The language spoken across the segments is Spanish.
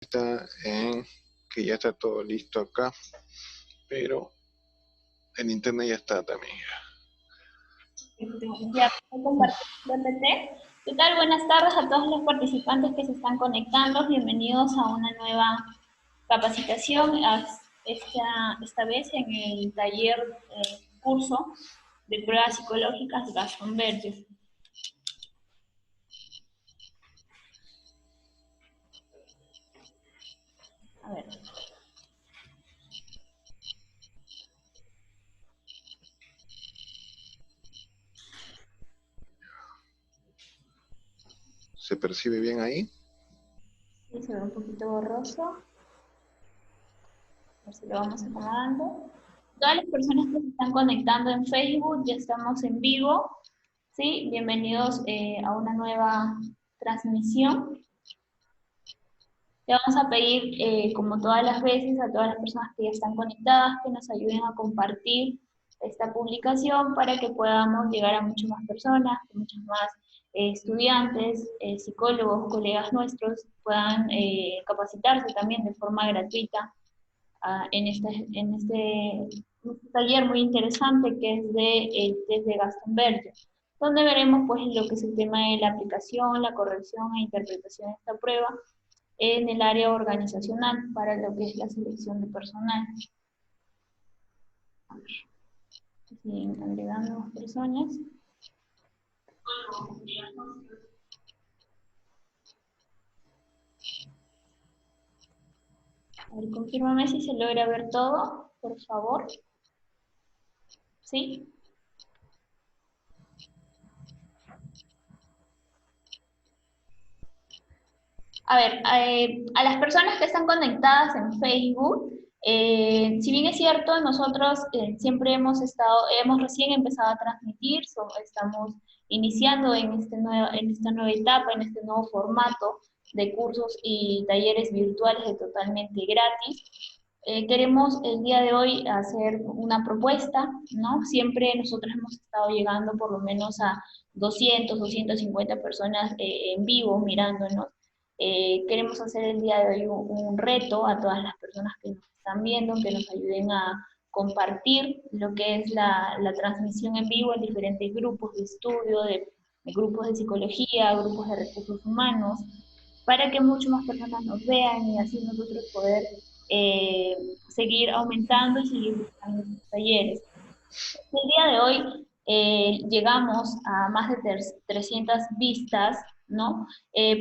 Está en que ya está todo listo acá, pero en internet ya está también. Ya compartir PPT. ¿Qué tal? Buenas tardes a todos los participantes que se están conectando. Bienvenidos a una nueva capacitación, esta vez en el taller curso de pruebas psicológicas Gaston Berger. A ver. ¿Se percibe bien ahí? Sí, se ve un poquito borroso. A ver si lo vamos acomodando. Todas las personas que se están conectando en Facebook, ya estamos en vivo. ¿Sí? Bienvenidos a una nueva transmisión. Le vamos a pedir, como todas las veces, a todas las personas que ya están conectadas, que nos ayuden a compartir esta publicación para que podamos llegar a muchas más personas, que muchos más estudiantes, psicólogos, colegas nuestros puedan capacitarse también de forma gratuita en este taller muy interesante que es desde Gaston Berger, donde veremos pues lo que es el tema de la aplicación, la corrección e interpretación de esta prueba en el área organizacional para lo que es la selección de personal. A ver, siguen agregando más personas. A ver, confírmame si se logra ver todo, por favor. ¿Sí? A ver, a las personas que están conectadas en Facebook, si bien es cierto, nosotros siempre hemos recién empezado a transmitir, estamos iniciando en esta nueva etapa, en este nuevo formato de cursos y talleres virtuales de totalmente gratis. Queremos el día de hoy hacer una propuesta, ¿no? Siempre nosotros hemos estado llegando por lo menos a 250 personas en vivo mirándonos. Queremos hacer el día de hoy un reto a todas las personas que nos están viendo, que nos ayuden a compartir lo que es la transmisión en vivo en diferentes grupos de estudio, de grupos de psicología, grupos de recursos humanos, para que muchas más personas nos vean y así nosotros poder seguir aumentando y seguir buscando estos talleres. El día de hoy llegamos a más de 300 vistas, ¿no?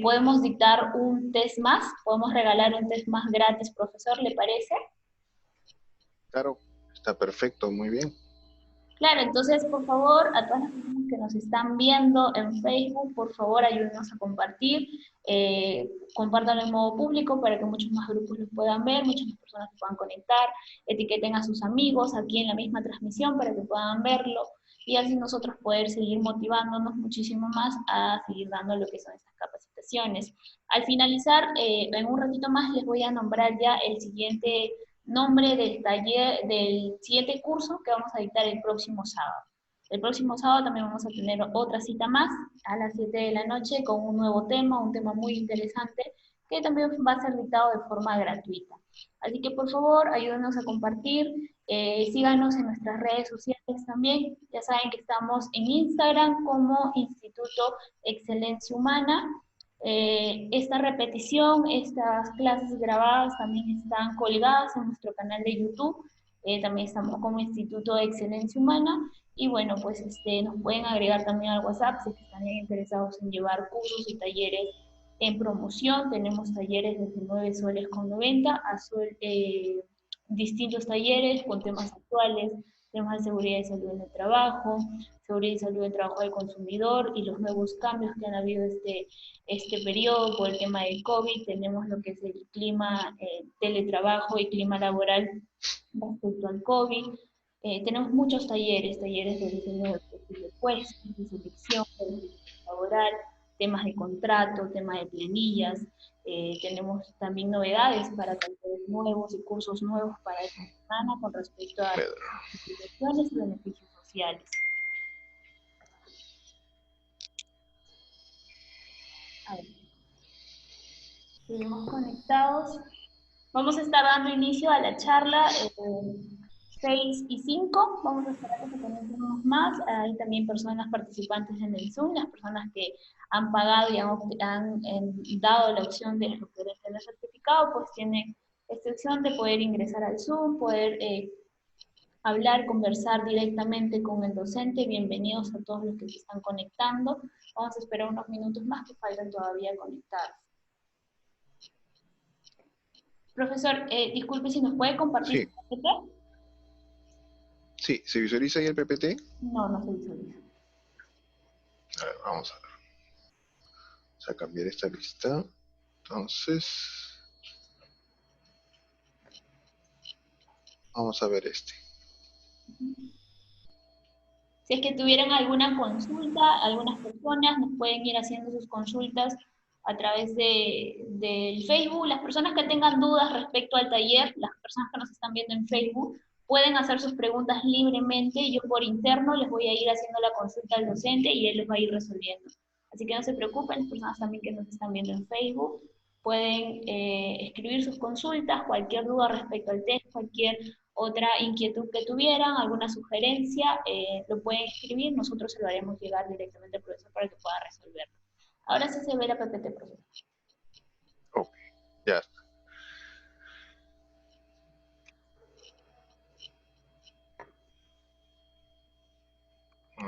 Podemos dictar un test más, podemos regalar un test más gratis, profesor, ¿le parece? Claro, está perfecto, muy bien. Claro, entonces, por favor, a todas las personas que nos están viendo en Facebook, por favor, ayúdenos a compartir, compártanlo en modo público para que muchos más grupos lo puedan ver, muchas más personas se puedan conectar, etiqueten a sus amigos aquí en la misma transmisión para que puedan verlo y así nosotros poder seguir motivándonos muchísimo más a seguir dando lo que son estas capacitaciones. Al finalizar, en un ratito más les voy a nombrar ya el siguiente nombre del taller, del siguiente curso que vamos a dictar el próximo sábado. El próximo sábado también vamos a tener otra cita más a las 7 de la noche con un nuevo tema, un tema muy interesante que también va a ser dictado de forma gratuita. Así que por favor ayúdenos a compartir, síganos en nuestras redes sociales también. Ya saben que estamos en Instagram como Instituto Excelencia Humana. Esta repetición, estas clases grabadas también están colgadas en nuestro canal de YouTube. También estamos como Instituto de Excelencia Humana. Y bueno, pues nos pueden agregar también al WhatsApp si están interesados en llevar cursos y talleres en promoción. Tenemos talleres desde 9 soles con 90 a distintos talleres con temas actuales, temas de seguridad y salud en el trabajo, seguridad y salud en el trabajo del consumidor y los nuevos cambios que han habido este periodo por el tema del COVID. Tenemos lo que es el clima, teletrabajo y clima laboral respecto al COVID. Tenemos muchos talleres, talleres de diseño de perfil de puestos, de selección, de laboral, temas de contrato, temas de planillas. Tenemos también novedades para talleres nuevos y cursos nuevos para esta semana con respecto a instituciones y beneficios sociales. A ver. Seguimos conectados. Vamos a estar dando inicio a la charla 6 y 5. Vamos a esperar que se conecten unos más. Hay también personas participantes en el Zoom, las personas que han pagado y han dado la opción de tener certificado, pues tienen esta opción de poder ingresar al Zoom, poder hablar, conversar directamente con el docente. Bienvenidos a todos los que se están conectando. Vamos a esperar unos minutos más que faltan todavía conectados. Profesor, disculpe si nos puede compartir Sí. su PPT. Sí, ¿se visualiza ahí el PPT? No, no se visualiza. A ver, vamos a ver. Vamos a cambiar esta lista. Entonces, vamos a ver este. Si es que tuvieran alguna consulta, algunas personas nos pueden ir haciendo sus consultas a través del Facebook. Las personas que tengan dudas respecto al taller, las personas que nos están viendo en Facebook, pueden hacer sus preguntas libremente. Yo por interno les voy a ir haciendo la consulta al docente y él los va a ir resolviendo. Así que no se preocupen, las personas también que nos están viendo en Facebook pueden escribir sus consultas, cualquier duda respecto al test, cualquier otra inquietud que tuvieran, alguna sugerencia, lo pueden escribir, nosotros se lo haremos llegar directamente al profesor para que pueda resolverlo. Ahora sí se ve la PPT, profesor. Ok, ya está.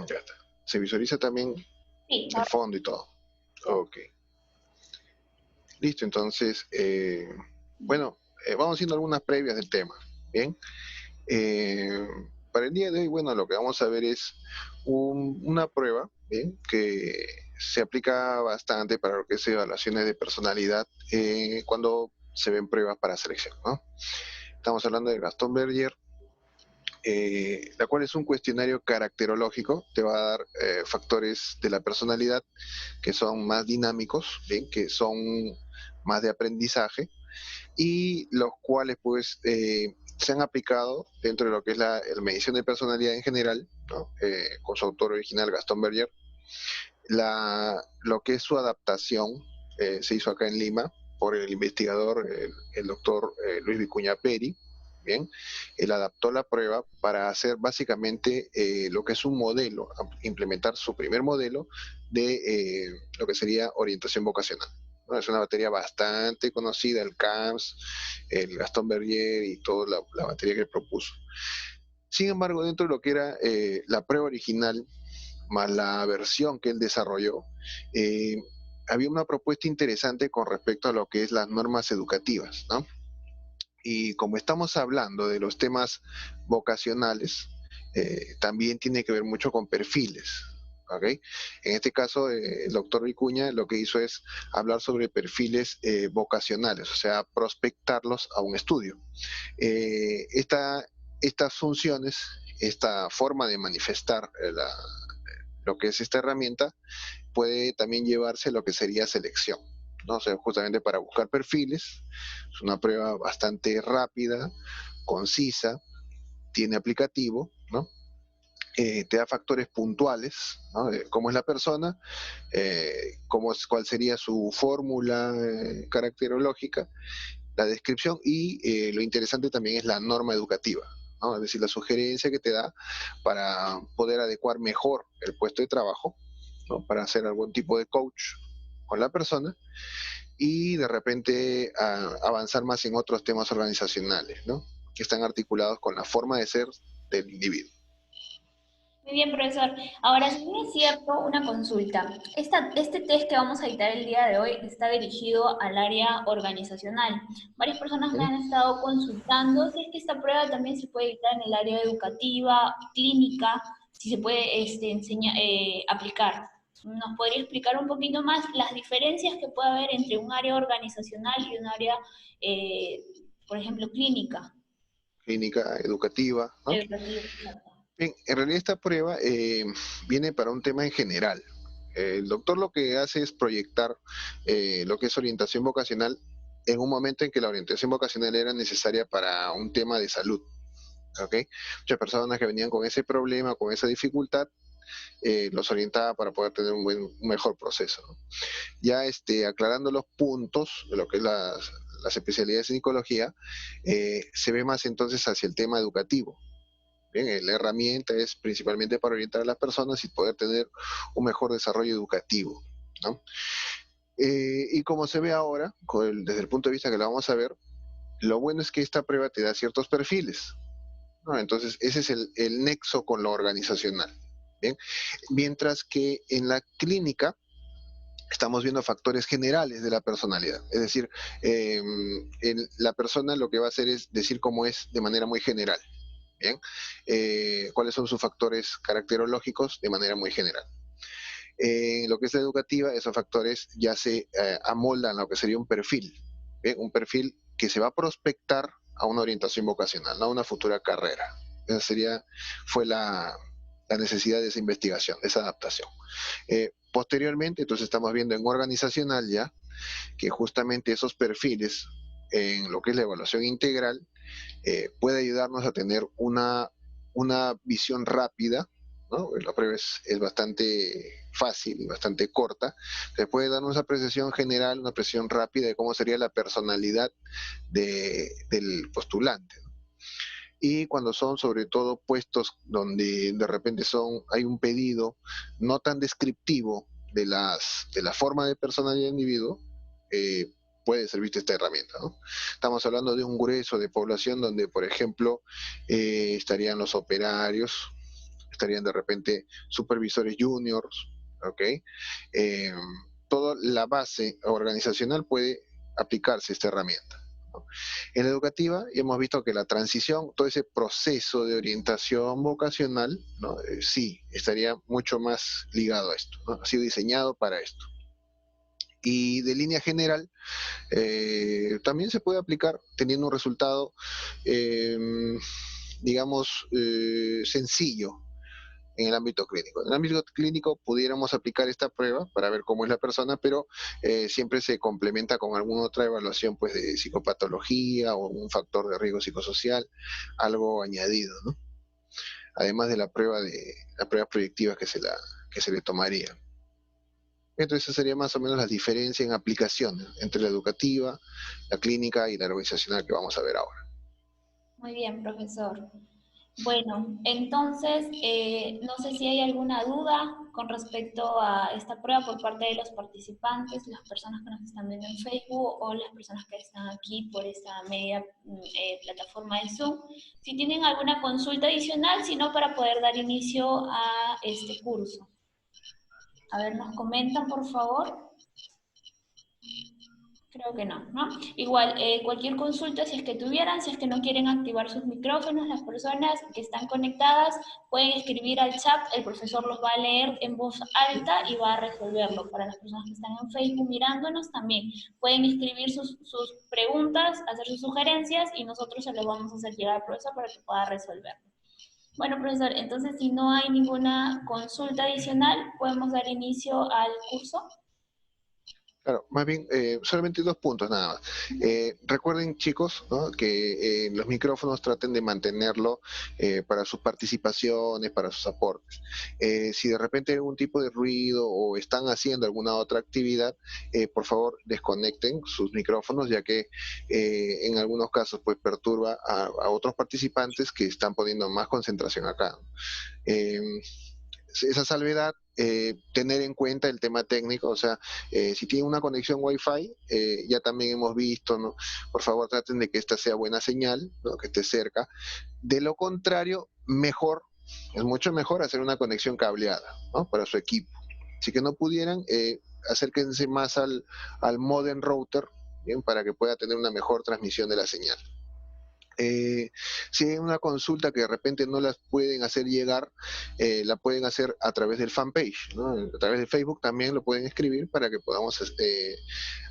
Ya está. ¿Se visualiza también Sí, el fondo y todo? Ok. Listo, entonces, bueno, vamos haciendo algunas previas del tema. Bien. Para el día de hoy, bueno, lo que vamos a ver es una prueba, ¿bien? Que se aplica bastante para lo que es evaluaciones de personalidad cuando se ven pruebas para selección, ¿no? Estamos hablando de Gaston Berger, la cual es un cuestionario caracterológico, te va a dar factores de la personalidad que son más dinámicos, ¿bien? Que son más de aprendizaje y los cuales pues se han aplicado dentro de lo que es la medición de personalidad en general, ¿no? Con su autor original Gaston Berger. Lo que es su adaptación se hizo acá en Lima por el investigador, el doctor Luis Vicuña Peri. Bien, él adaptó la prueba para hacer básicamente lo que es un modelo, implementar su primer modelo de lo que sería orientación vocacional. ¿No? Es una materia bastante conocida, el CAMS, el Gaston Berger y toda la materia que él propuso. Sin embargo, dentro de lo que era la prueba original, más la versión que él desarrolló, eh, había una propuesta interesante con respecto a lo que es las normas educativas, ¿no? Y como estamos hablando de los temas vocacionales, también tiene que ver mucho con perfiles. ¿Okay? En este caso, el doctor Vicuña lo que hizo es hablar sobre perfiles vocacionales, o sea, prospectarlos a un estudio. Estas funciones, esta forma de manifestar lo que es esta herramienta, puede también llevarse a lo que sería selección, ¿no? O sea, justamente para buscar perfiles. Es una prueba bastante rápida, concisa, tiene aplicativo, ¿no? Te da factores puntuales, ¿no? Cómo es la persona, cuál sería su fórmula caracterológica, la descripción y lo interesante también es la norma educativa, ¿no? Es decir, la sugerencia que te da para poder adecuar mejor el puesto de trabajo, ¿no? Para hacer algún tipo de coach con la persona y de repente avanzar más en otros temas organizacionales, ¿no? Que están articulados con la forma de ser del individuo. Muy bien, profesor. Ahora, si bien es cierto, una consulta. Este test que vamos a editar el día de hoy está dirigido al área organizacional. Varias personas me ¿Mm? han estado consultando si es que esta prueba también se puede editar en el área educativa, clínica, si se puede aplicar. ¿Nos podría explicar un poquito más las diferencias que puede haber entre un área organizacional y un área, por ejemplo, clínica? Clínica educativa, ¿no? Educativa, exacto. Bien, en realidad esta prueba viene para un tema en general. El doctor lo que hace es proyectar lo que es orientación vocacional en un momento en que la orientación vocacional era necesaria para un tema de salud. ¿Okay? Muchas personas que venían con ese problema, con esa dificultad, los orientaba para poder tener un mejor proceso, ¿no? Ya aclarando los puntos de lo que es las especialidades en psicología, se ve más entonces hacia el tema educativo. Bien, la herramienta es principalmente para orientar a las personas y poder tener un mejor desarrollo educativo, ¿no? Y como se ve ahora, desde el punto de vista que la vamos a ver, lo bueno es que esta prueba te da ciertos perfiles, ¿no? Entonces, ese es el nexo con lo organizacional. Bien, mientras que en la clínica estamos viendo factores generales de la personalidad. Es decir, la persona lo que va a hacer es decir cómo es de manera muy general. Bien, cuáles son sus factores caracterológicos de manera muy general. En lo que es la educativa, esos factores ya se amoldan a lo que sería un perfil. ¿Bien? Un perfil que se va a prospectar a una orientación vocacional, no a una futura carrera. Esa fue la necesidad de esa investigación, de esa adaptación. Posteriormente, entonces estamos viendo en organizacional ya que justamente esos perfiles en lo que es la evaluación integral puede ayudarnos a tener una visión rápida, ¿no? La prueba es bastante fácil, bastante corta, que puede darnos una apreciación general, una apreciación rápida de cómo sería la personalidad del postulante, ¿no? Y cuando son sobre todo puestos donde de repente hay un pedido no tan descriptivo de la forma de personalidad del individuo, puede servirte esta herramienta, ¿no? Estamos hablando de un grueso de población donde, por ejemplo, estarían los operarios, estarían de repente supervisores juniors, ¿ok? Eh, Toda la base organizacional puede aplicarse esta herramienta, ¿no? En la educativa hemos visto que la transición, todo ese proceso de orientación vocacional, ¿no? Sí, estaría mucho más ligado a esto, ¿no? Ha sido diseñado para esto. Y de línea general, también se puede aplicar teniendo un resultado, eh, digamos, sencillo en el ámbito clínico. En el ámbito clínico pudiéramos aplicar esta prueba para ver cómo es la persona, pero siempre se complementa con alguna otra evaluación, pues, de psicopatología o un factor de riesgo psicosocial, algo añadido, ¿no? Además de las pruebas proyectivas que se le tomaría. Entonces, esa sería más o menos la diferencia en aplicación entre la educativa, la clínica y la organizacional que vamos a ver ahora. Muy bien, profesor. Bueno, entonces, no sé si hay alguna duda con respecto a esta prueba por parte de los participantes, las personas que nos están viendo en Facebook o las personas que están aquí por esta media plataforma de Zoom. Si tienen alguna consulta adicional, sino para poder dar inicio a este curso. A ver, nos comentan, por favor. Creo que no, ¿no? Igual, cualquier consulta, si es que tuvieran, si es que no quieren activar sus micrófonos, las personas que están conectadas pueden escribir al chat, el profesor los va a leer en voz alta y va a resolverlo. Para las personas que están en Facebook mirándonos también, pueden escribir sus preguntas, hacer sus sugerencias y nosotros se los vamos a hacer llegar al profesor para que pueda resolverlo. Bueno, profesor, entonces si no hay ninguna consulta adicional, podemos dar inicio al curso. Claro, más bien, solamente 2 puntos nada más. Recuerden, chicos, ¿no? Que los micrófonos traten de mantenerlo para sus participaciones, para sus aportes. Si de repente hay algún tipo de ruido o están haciendo alguna otra actividad, por favor desconecten sus micrófonos, ya que en algunos casos pues perturba a otros participantes que están poniendo más concentración acá, ¿no? Esa salvedad, tener en cuenta el tema técnico, o sea, si tienen una conexión Wi-Fi, ya también hemos visto, ¿no? Por favor, traten de que esta sea buena señal, ¿no? Que esté cerca. De lo contrario, mejor, es mucho mejor hacer una conexión cableada, ¿no? Para su equipo. Si que no pudieran, acérquense más al modem router, ¿bien? Para que pueda tener una mejor transmisión de la señal. Si hay una consulta que de repente no las pueden hacer llegar, la pueden hacer a través del fanpage, ¿no? A través de Facebook también lo pueden escribir para que podamos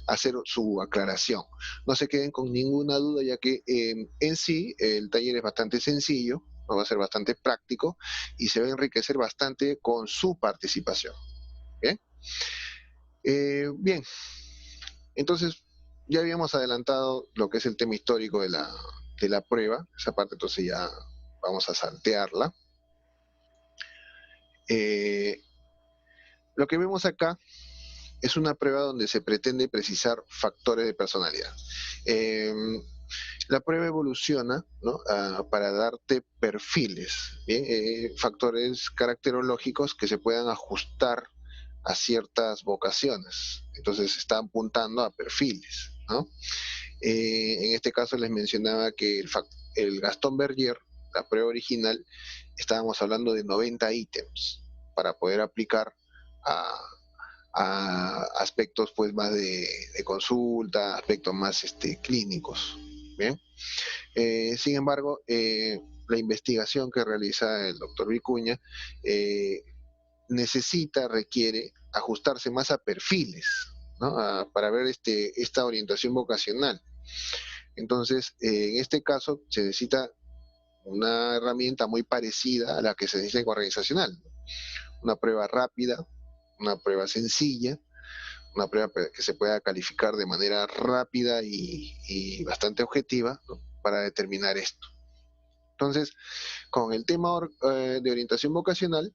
hacer su aclaración. No se queden con ninguna duda, ya que en sí el taller es bastante sencillo, ¿no? Va a ser bastante práctico y se va a enriquecer bastante con su participación. Bien, bien. Entonces, ya habíamos adelantado lo que es el tema histórico de la prueba, esa parte entonces ya vamos a saltearla. Eh, lo que vemos acá es una prueba donde se pretende precisar factores de personalidad. Eh, la prueba evoluciona, ¿no? Para darte perfiles, ¿bien? Factores caracterológicos que se puedan ajustar a ciertas vocaciones. Entonces está apuntando a perfiles, ¿no? En este caso les mencionaba que el Gaston Berger, la prueba original, estábamos hablando de 90 ítems para poder aplicar a, a aspectos pues más de consulta, aspectos más clínicos. Bien. Sin embargo, la investigación que realiza el doctor Vicuña requiere ajustarse más a perfiles, ¿no? Para ver esta orientación vocacional. Entonces, en este caso se necesita una herramienta muy parecida a la que se necesita en organizacional. Una prueba rápida, una prueba sencilla, una prueba que se pueda calificar de manera rápida y bastante objetiva, ¿no? Para determinar esto. Entonces, con el tema de orientación vocacional,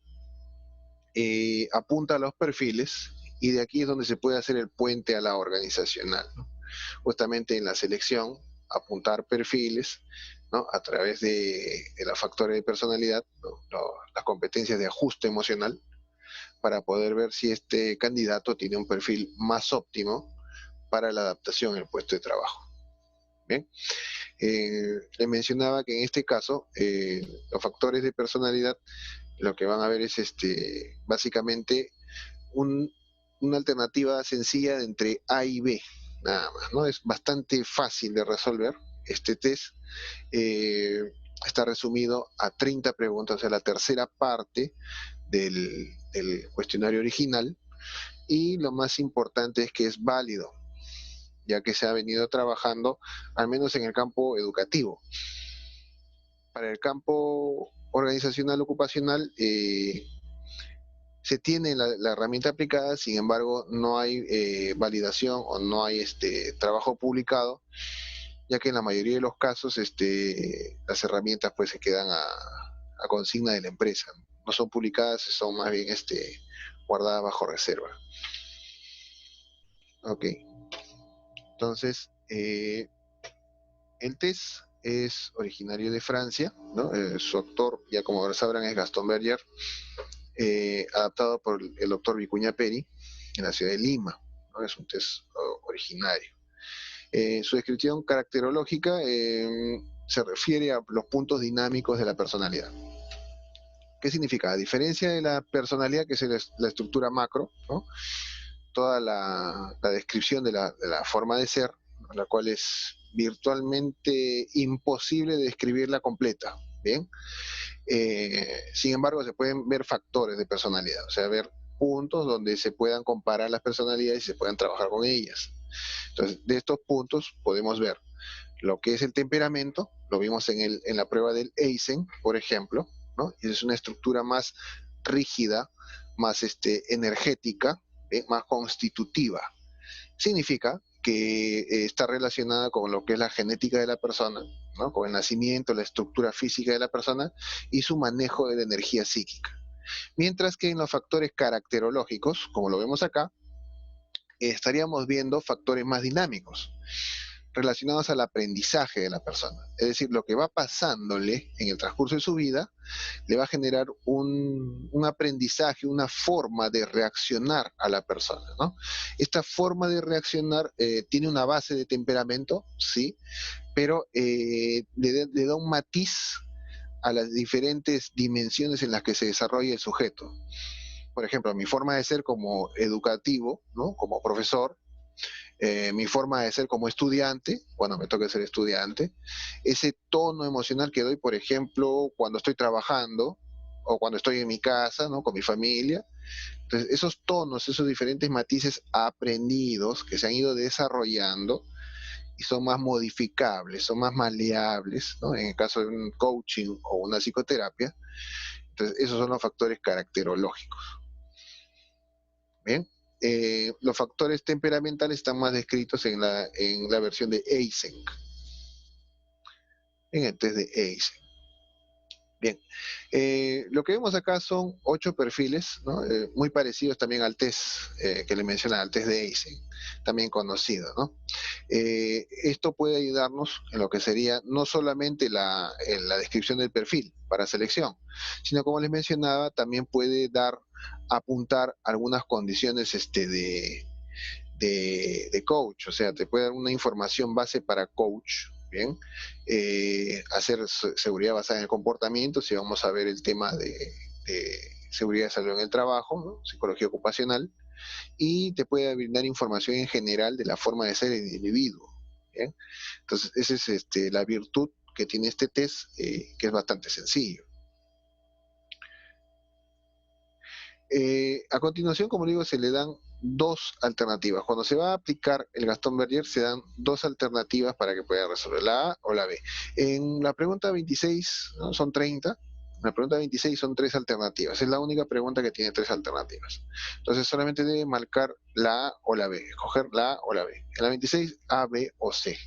apunta a los perfiles y de aquí es donde se puede hacer el puente a la organizacional, ¿no? Justamente en la selección, apuntar perfiles, ¿no? A través de los factores de personalidad, ¿no? Las competencias de ajuste emocional, para poder ver si este candidato tiene un perfil más óptimo para la adaptación en el puesto de trabajo. Bien, les mencionaba que en este caso los factores de personalidad lo que van a ver es básicamente un, una alternativa sencilla de entre A y B, nada más, ¿no? Es bastante fácil de resolver. Este test está resumido a 30 preguntas, o sea, la tercera parte del cuestionario original, y lo más importante es que es válido, ya que se ha venido trabajando, al menos en el campo educativo. Para el campo organizacional ocupacional, se tiene la herramienta aplicada, sin embargo, no hay validación o no hay trabajo publicado, ya que en la mayoría de los casos las herramientas pues se quedan a consigna de la empresa. No son publicadas, son más bien guardadas bajo reserva. Ok, entonces el test es originario de Francia, ¿no? Su autor, ya como sabrán, es Gaston Berger, adaptado por el doctor Vicuña Peri en la ciudad de Lima, ¿no? Es un test originario. Su descripción caracterológica se refiere a los puntos dinámicos de la personalidad. ¿Qué significa? A diferencia de la personalidad, que es la estructura macro, ¿no? Toda la descripción de la forma de ser, ¿no? La cual es virtualmente imposible de describirla completa, ¿bien? Sin embargo, se pueden ver factores de personalidad, o sea, ver puntos donde se puedan comparar las personalidades y se puedan trabajar con ellas. Entonces, de estos puntos podemos ver lo que es el temperamento, lo vimos en la prueba del Eysen, por ejemplo, ¿no? Y es una estructura más rígida, más energética, más constitutiva. Significa que está relacionada con lo que es la genética de la persona, ¿no? Con el nacimiento, la estructura física de la persona y su manejo de la energía psíquica. Mientras que en los factores caracterológicos, como lo vemos acá, estaríamos viendo factores más dinámicos, relacionados al aprendizaje de la persona. Es decir, lo que va pasándole en el transcurso de su vida le va a generar un aprendizaje, una forma de reaccionar a la persona, ¿no? Esta forma de reaccionar tiene una base de temperamento, sí, pero le da un matiz a las diferentes dimensiones en las que se desarrolla el sujeto. Por ejemplo, mi forma de ser como educativo, ¿no? Como profesor, mi forma de ser como estudiante, cuando me toca ser estudiante, ese tono emocional que doy, por ejemplo, cuando estoy trabajando o cuando estoy en mi casa, ¿no? Con mi familia. Entonces, esos tonos, esos diferentes matices aprendidos que se han ido desarrollando y son más modificables, son más maleables, ¿no? En el caso de un coaching o una psicoterapia. Entonces, esos son los factores caracterológicos. Bien. Los factores temperamentales están más descritos en la versión de Eysenck, en el test de Eysenck. Bien, lo que vemos acá son 8 perfiles, ¿no? Muy parecidos también al test que le mencionaba, al test de Eysen, también conocido, ¿no? Esto puede ayudarnos en lo que sería no solamente en la descripción del perfil para selección, sino como les mencionaba, también puede apuntar algunas condiciones de coach, o sea, te puede dar una información base para coach, ¿bien? Hacer seguridad basada en el comportamiento, si vamos a ver el tema de seguridad de salud en el trabajo, ¿no? Psicología ocupacional, y te puede brindar información en general de la forma de ser el individuo, ¿bien? Entonces, esa es la virtud que tiene este test, que es bastante sencillo. A continuación, como digo, se le dan dos alternativas. Cuando se va a aplicar el Gastón Berger, se dan dos alternativas para que pueda resolver la A o la B. En la pregunta 26, ¿no? Son 30. En la pregunta 26 son 3 alternativas. Es la única pregunta que tiene 3 alternativas. Entonces solamente debe marcar la A o la B, escoger la A o la B. En la 26, A, B o C.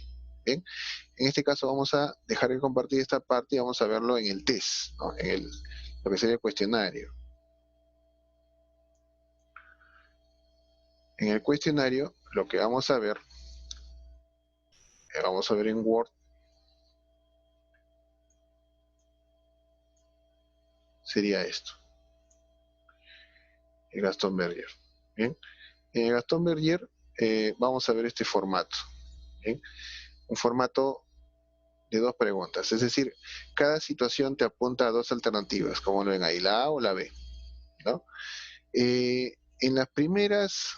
Bien. En este caso vamos a dejar de compartir esta parte y vamos a verlo en el test, ¿no? Lo que sería el cuestionario. En el cuestionario, lo que vamos a ver en Word, sería esto, el Gastón Berger. ¿Bien? En el Gastón Berger vamos a ver este formato. ¿Bien? Un formato de 2 preguntas, es decir, cada situación te apunta a 2 alternativas, como lo ven ahí, la A o la B, ¿no? En las primeras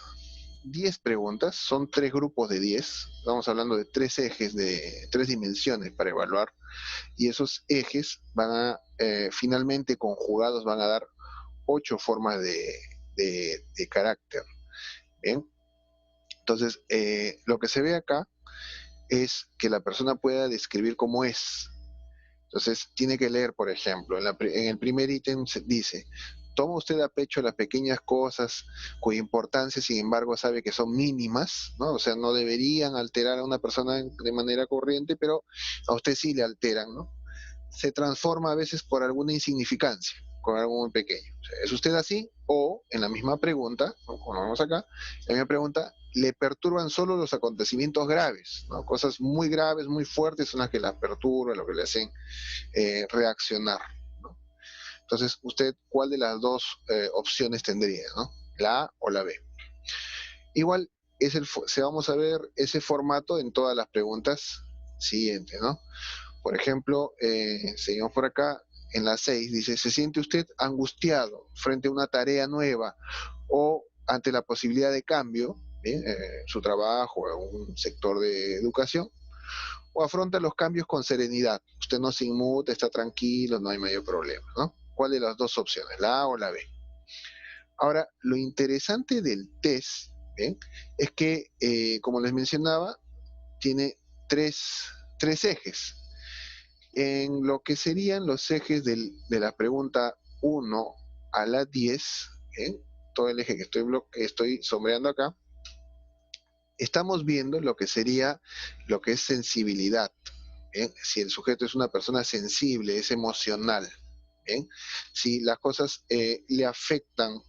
10 preguntas, son 3 grupos de 10, estamos hablando de 3 ejes, de 3 dimensiones para evaluar, y esos ejes van a, finalmente conjugados, van a dar 8 formas de carácter. ¿Bien? Entonces, lo que se ve acá es que la persona pueda describir cómo es. Entonces, tiene que leer, por ejemplo, en el primer ítem dice, toma usted a pecho las pequeñas cosas cuya importancia, sin embargo, sabe que son mínimas, ¿no? O sea, no deberían alterar a una persona de manera corriente, pero a usted sí le alteran, ¿no? Se transforma a veces por alguna insignificancia, con algo muy pequeño. O sea, ¿es usted así? O en la misma pregunta, ¿no? Como vamos acá, en la misma pregunta, le perturban solo los acontecimientos graves, ¿no? Cosas muy graves, muy fuertes son las que las perturban, lo que le hacen reaccionar, ¿no? Entonces, ¿usted cuál de las dos opciones tendría, ¿no? La A o la B. Igual, se vamos a ver ese formato en todas las preguntas siguientes, ¿no? Por ejemplo, seguimos por acá, en la 6 dice, ¿se siente usted angustiado frente a una tarea nueva o ante la posibilidad de cambio, ¿bien? Su trabajo o un sector de educación? ¿O afronta los cambios con serenidad? Usted no se inmuta, está tranquilo, no hay mayor problema, ¿no? ¿Cuál de las dos opciones, la A o la B? Ahora, lo interesante del test, ¿bien? Es que, como les mencionaba, tiene tres ejes. En lo que serían los ejes de la pregunta 1 a la 10, ¿eh? Todo el eje que estoy sombreando acá, estamos viendo lo que sería lo que es sensibilidad. ¿Eh? Si el sujeto es una persona sensible, es emocional, ¿eh? Si las cosas le afectan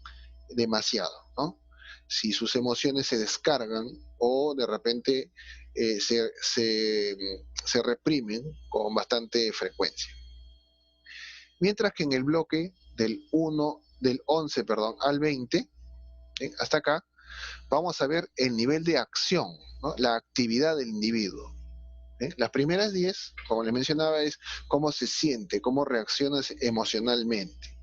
demasiado, ¿no? Si sus emociones se descargan o de repente se reprimen con bastante frecuencia. Mientras que en el bloque del 11, perdón, al 20, hasta acá, vamos a ver el nivel de acción, ¿no? La actividad del individuo. Las primeras 10, como les mencionaba, es cómo se siente, cómo reacciona emocionalmente.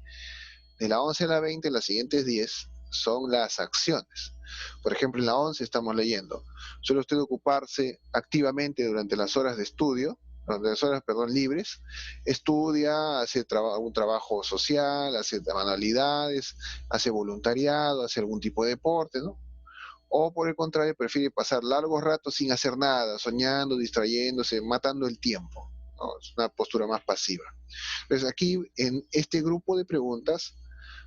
De la 11 a la 20, las siguientes 10 son las acciones. Por ejemplo, en la 11 estamos leyendo, suele usted ocuparse activamente durante las horas de estudio, durante las horas, perdón, libres, estudia, hace algún trabajo social, hace manualidades, hace voluntariado, hace algún tipo de deporte, ¿no? O por el contrario, prefiere pasar largos ratos sin hacer nada, soñando, distrayéndose, matando el tiempo, ¿no? Es una postura más pasiva. Entonces aquí, en este grupo de preguntas,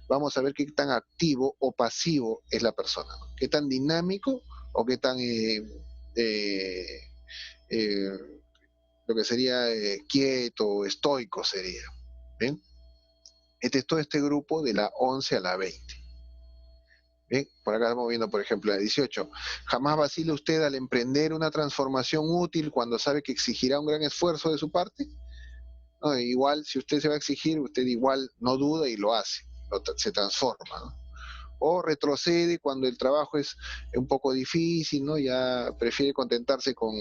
vamos a ver qué tan activo o pasivo es la persona, ¿no? Qué tan dinámico o qué tan eh, eh, lo que sería quieto o estoico sería. ¿bien? Todo este grupo de la 11 a la 20. Bien, por acá estamos viendo, por ejemplo, la 18. Jamás vacile usted al emprender una transformación útil cuando sabe que exigirá un gran esfuerzo de su parte. No, igual, si usted se va a exigir, usted igual no duda y lo hace, se transforma, ¿no? O retrocede cuando el trabajo es un poco difícil, ¿no? Ya prefiere contentarse con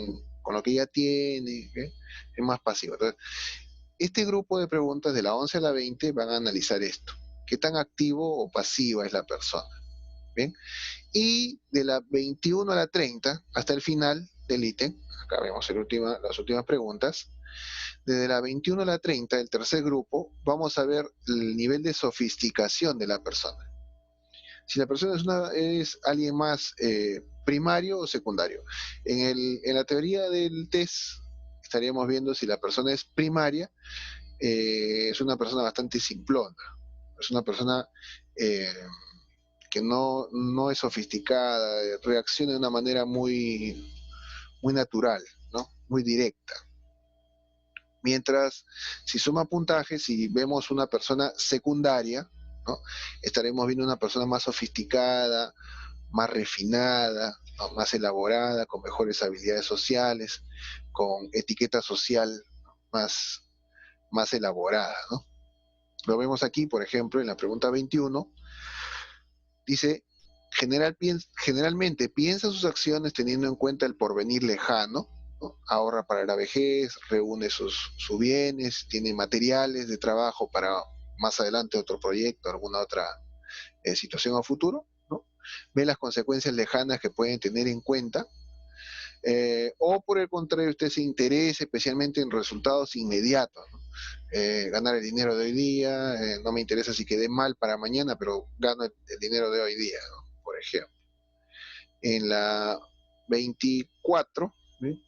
lo que ya tiene, ¿eh? Es más pasivo. Entonces, este grupo de preguntas de la 11 a la 20 van a analizar esto. ¿Qué tan activo o pasiva es la persona? ¿Bien? Y de la 21 a la 30, hasta el final del ítem, acá vemos las últimas preguntas, desde la 21 a la 30, el tercer grupo, vamos a ver el nivel de sofisticación de la persona. Si la persona es alguien más primario o secundario. En la teoría del test estaríamos viendo si la persona es primaria, es una persona bastante simplona, es una persona eh, que no es sofisticada, reacciona de una manera muy natural, ¿no? Muy directa. Mientras, si suma puntajes, si vemos una persona secundaria, ¿no? Estaremos viendo una persona más sofisticada, más refinada, ¿no? Más elaborada, con mejores habilidades sociales, con etiqueta social más, más elaborada, ¿no? Lo vemos aquí, por ejemplo, en la pregunta 21, dice, generalmente piensa sus acciones teniendo en cuenta el porvenir lejano, ¿no? Ahorra para la vejez, reúne sus bienes, tiene materiales de trabajo para más adelante otro proyecto, alguna otra situación a futuro, ¿no? Ve las consecuencias lejanas que pueden tener en cuenta, o por el contrario, usted se interesa especialmente en resultados inmediatos, ¿no? Ganar el dinero de hoy día, no me interesa si quedé mal para mañana, pero gano el dinero de hoy día, ¿no? Por ejemplo. En la 24, ¿sí?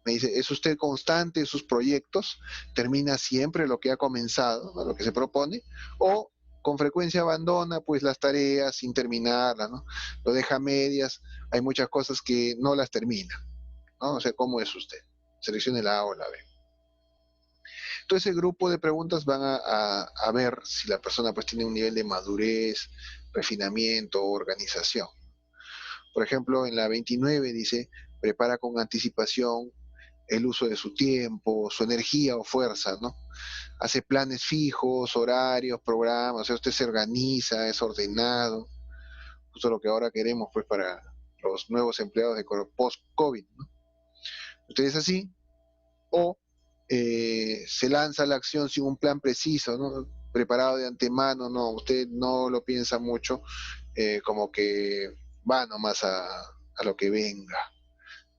Me dice, ¿es usted constante en sus proyectos? ¿Termina siempre lo que ha comenzado, ¿no? Lo que se propone? ¿O con frecuencia abandona pues las tareas sin terminarlas, ¿no? Lo deja a medias, hay muchas cosas que no las termina, ¿no? O sea, ¿cómo es usted? Seleccione la A o la B. Todo ese grupo de preguntas van a ver si la persona pues tiene un nivel de madurez, refinamiento, organización. Por ejemplo, en la 29 dice, prepara con anticipación el uso de su tiempo, su energía o fuerza, ¿no? Hace planes fijos, horarios, programas, o sea, usted se organiza, es ordenado, justo lo que ahora queremos pues para los nuevos empleados de post-COVID, ¿no? Usted es así, o se lanza a la acción sin un plan preciso, ¿no? Preparado de antemano, no, usted no lo piensa mucho, como que va nomás a lo que venga,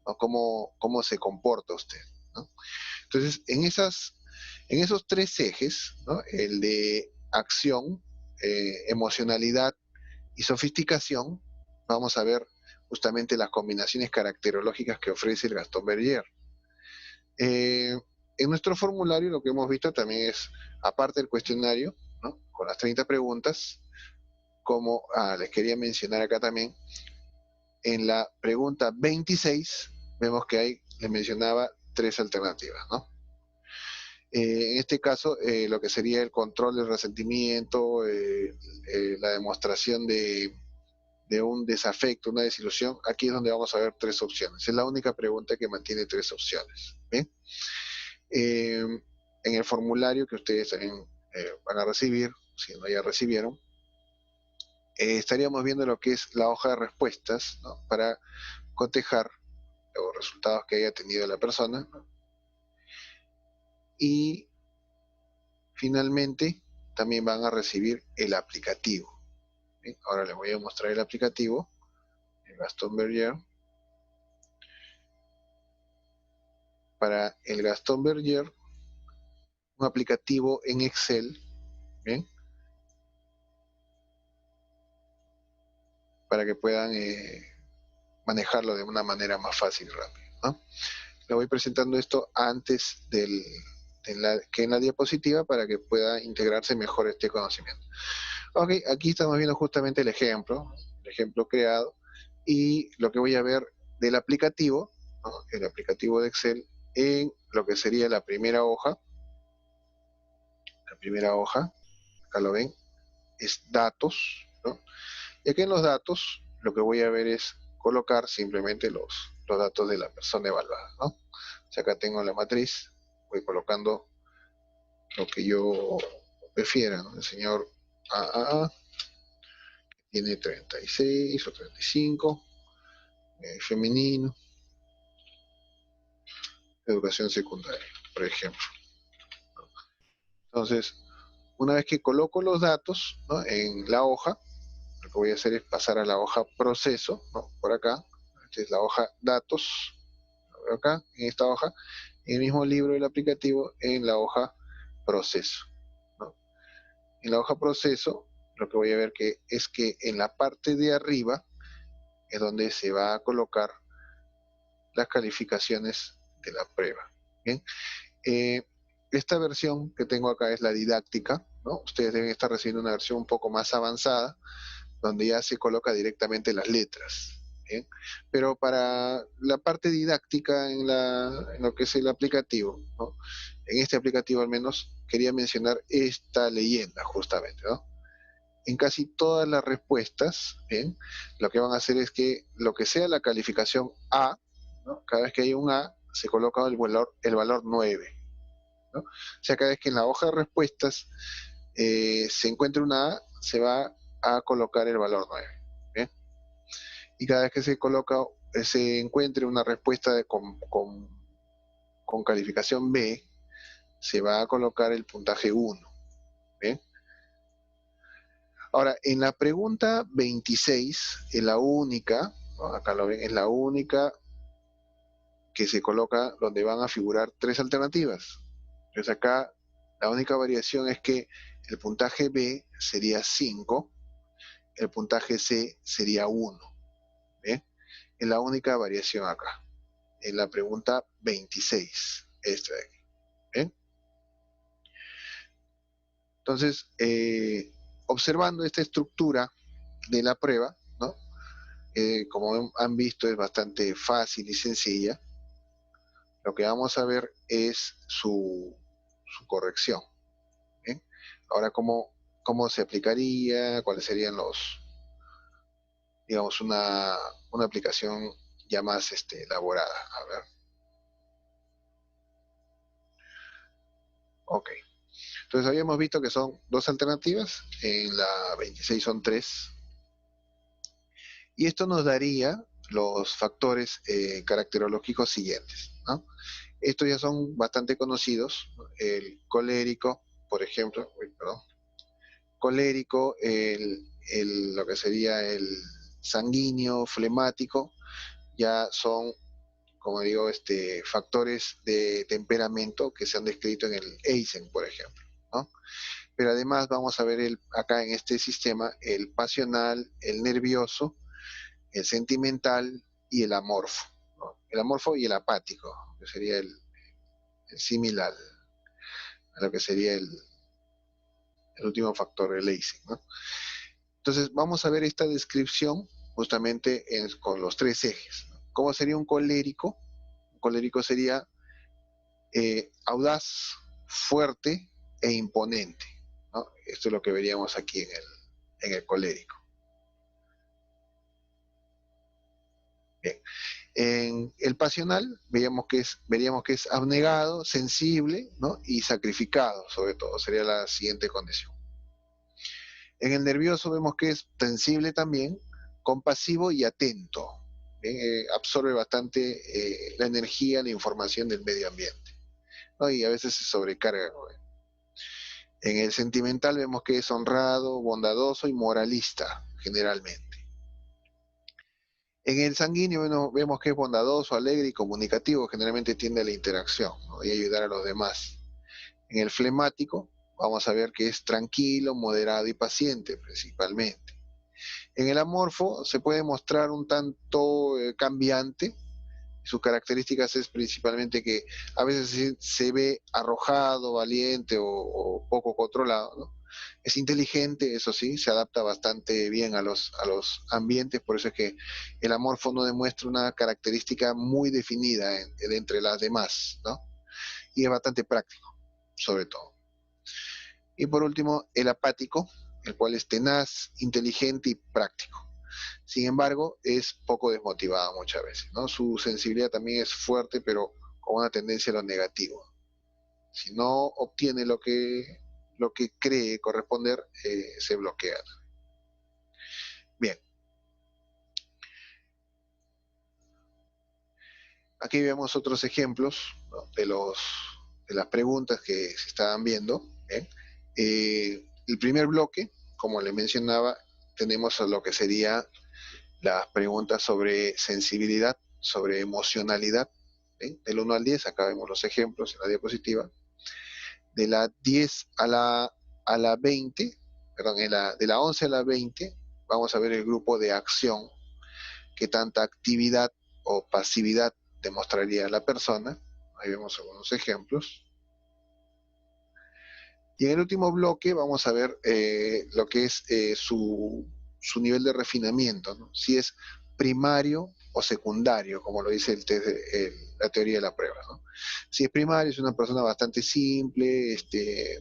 ¿no? ¿Cómo se comporta usted, ¿no? Entonces, en esos tres ejes, ¿no? El de acción, emocionalidad y sofisticación, vamos a ver justamente las combinaciones caracterológicas que ofrece el Gastón Berger. En nuestro formulario lo que hemos visto también es, aparte del cuestionario, ¿no? Con las 30 preguntas, como les quería mencionar acá también, en la pregunta 26 vemos que hay, les mencionaba, tres alternativas, ¿no? En este caso, lo que sería el control del resentimiento, la demostración de un desafecto, una desilusión, aquí es donde vamos a ver tres opciones. Es la única pregunta que mantiene tres opciones. ¿Bien? En el formulario que ustedes también van a recibir, si no ya recibieron, estaríamos viendo lo que es la hoja de respuestas, ¿no? Para cotejar los resultados que haya tenido la persona, ¿no? Y finalmente también van a recibir el aplicativo. ¿Bien? Ahora les voy a mostrar el aplicativo, el Gastón Berger. Para el Gastón Berger, un aplicativo en Excel, ¿bien? Para que puedan manejarlo de una manera más fácil y rápida, ¿no? Le voy presentando esto antes que en la diapositiva para que pueda integrarse mejor este conocimiento. Ok, aquí estamos viendo justamente el ejemplo creado, y lo que voy a ver del aplicativo, ¿no? El aplicativo de Excel en lo que sería la primera hoja, la primera hoja, acá lo ven, es datos, ¿no? Y aquí en los datos lo que voy a ver es colocar simplemente los datos de la persona evaluada, ¿no? O sea, acá tengo la matriz, voy colocando lo que yo prefiera, ¿no? El señor AAA tiene 36 o 35, femenino, educación secundaria, por ejemplo. Entonces, una vez que coloco los datos, ¿no?, en la hoja, lo que voy a hacer es pasar a la hoja proceso, ¿no?, por acá. Esta es la hoja datos, acá, en esta hoja, en el mismo libro del aplicativo, en la hoja proceso, ¿no? En la hoja proceso, lo que voy a ver que es que en la parte de arriba es donde se va a colocar las calificaciones de la prueba. Bien, esta versión que tengo acá es la didáctica, ¿no? Ustedes deben estar recibiendo una versión un poco más avanzada, donde ya se coloca directamente las letras. ¿Bien? Pero para la parte didáctica en lo que es el aplicativo, ¿no?, en este aplicativo al menos, quería mencionar esta leyenda justamente, ¿no? En casi todas las respuestas, ¿bien?, lo que van a hacer es que lo que sea la calificación A, ¿no?, cada vez que hay un A, se coloca el valor 9, ¿no? O sea, cada vez que en la hoja de respuestas se encuentre una A, se va a colocar el valor 9. ¿Bien? Y cada vez que se coloca, se encuentre una respuesta con calificación B, se va a colocar el puntaje 1. ¿Bien? Ahora, en la pregunta 26, es la única, ¿no?, acá lo ven, es la única que se coloca donde van a figurar 3 alternativas. Entonces acá la única variación es que el puntaje B sería 5, el puntaje C sería 1. ¿Bien? Es la única variación acá, en la pregunta 26, esta de aquí. ¿Bien? Entonces, observando esta estructura de la prueba, ¿no?, como han visto es bastante fácil y sencilla. Lo que vamos a ver es su corrección. ¿Bien? Ahora, ¿cómo se aplicaría? ¿Cuáles serían digamos, una aplicación ya más elaborada? A ver. Ok. Entonces habíamos visto que son 2 alternativas, en la 26 son 3. Y esto nos daría los factores caracterológicos siguientes, ¿no? Estos ya son bastante conocidos, ¿no? El colérico, por ejemplo, perdón, colérico, lo que sería el sanguíneo, flemático, ya son, como digo, factores de temperamento que se han descrito en el Eysen, por ejemplo, ¿no? Pero además vamos a ver acá en este sistema el pasional, el nervioso, el sentimental y el amorfo, ¿no? El amorfo y el apático, que sería el símil a lo que sería el último factor, el Eysen, ¿no? Entonces vamos a ver esta descripción justamente con los 3 ejes, ¿no? ¿Cómo sería un colérico? Un colérico sería audaz, fuerte e imponente, ¿no? Esto es lo que veríamos aquí en el colérico. Bien. En el pasional veríamos que es abnegado, sensible, ¿no?, y sacrificado, sobre todo, sería la siguiente condición. En el nervioso vemos que es sensible también, compasivo y atento. Absorbe bastante la energía, la información del medio ambiente, ¿no?, y a veces se sobrecarga, ¿no? En el sentimental vemos que es honrado, bondadoso y moralista, generalmente. En el sanguíneo, bueno, vemos que es bondadoso, alegre y comunicativo, generalmente tiende a la interacción, ¿no?, y ayudar a los demás. En el flemático vamos a ver que es tranquilo, moderado y paciente, principalmente. En el amorfo se puede mostrar un tanto cambiante. Sus características es principalmente que a veces se ve arrojado, valiente o poco controlado, ¿no? Es inteligente, eso sí, se adapta bastante bien a los ambientes, por eso es que el amorfo no demuestra una característica muy definida entre las demás, ¿no? Y es bastante práctico, sobre todo. Y por último, el apático, el cual es tenaz, inteligente y práctico. Sin embargo, es poco desmotivado muchas veces, ¿no? Su sensibilidad también es fuerte, pero con una tendencia a lo negativo. Si no obtiene lo que cree corresponder, se bloquea. Bien, aquí vemos otros ejemplos, ¿no? De las preguntas que se estaban viendo. ¿Bien? El primer bloque, como le mencionaba, tenemos lo que sería las preguntas sobre sensibilidad, sobre emocionalidad, ¿sí? Del 1 al 10, acá vemos los ejemplos en la diapositiva. De la 10 a la 20, perdón, de la 11 a la 20, vamos a ver el grupo de acción, que tanta actividad o pasividad demostraría la persona. Ahí vemos algunos ejemplos. Y en el último bloque vamos a ver lo que es su nivel de refinamiento, ¿no? Si es primario o secundario, como lo dice la teoría de la prueba, ¿no? Si es primario, es una persona bastante simple,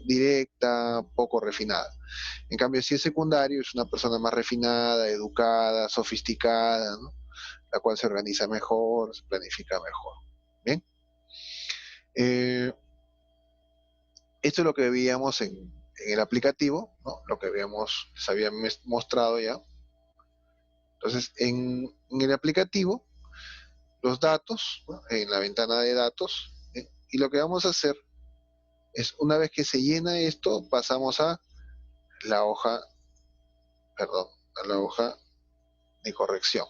directa, poco refinada. En cambio, si es secundario, es una persona más refinada, educada, sofisticada, ¿no? La cual se organiza mejor, se planifica mejor. Bien. Eh, Esto es lo que veíamos en el aplicativo, ¿no? Lo que se había mostrado ya. Entonces, en el aplicativo, los datos, ¿no? En la ventana de datos, ¿eh? Y lo que vamos a hacer es, una vez que se llena esto, pasamos a la hoja, perdón, a la hoja de corrección.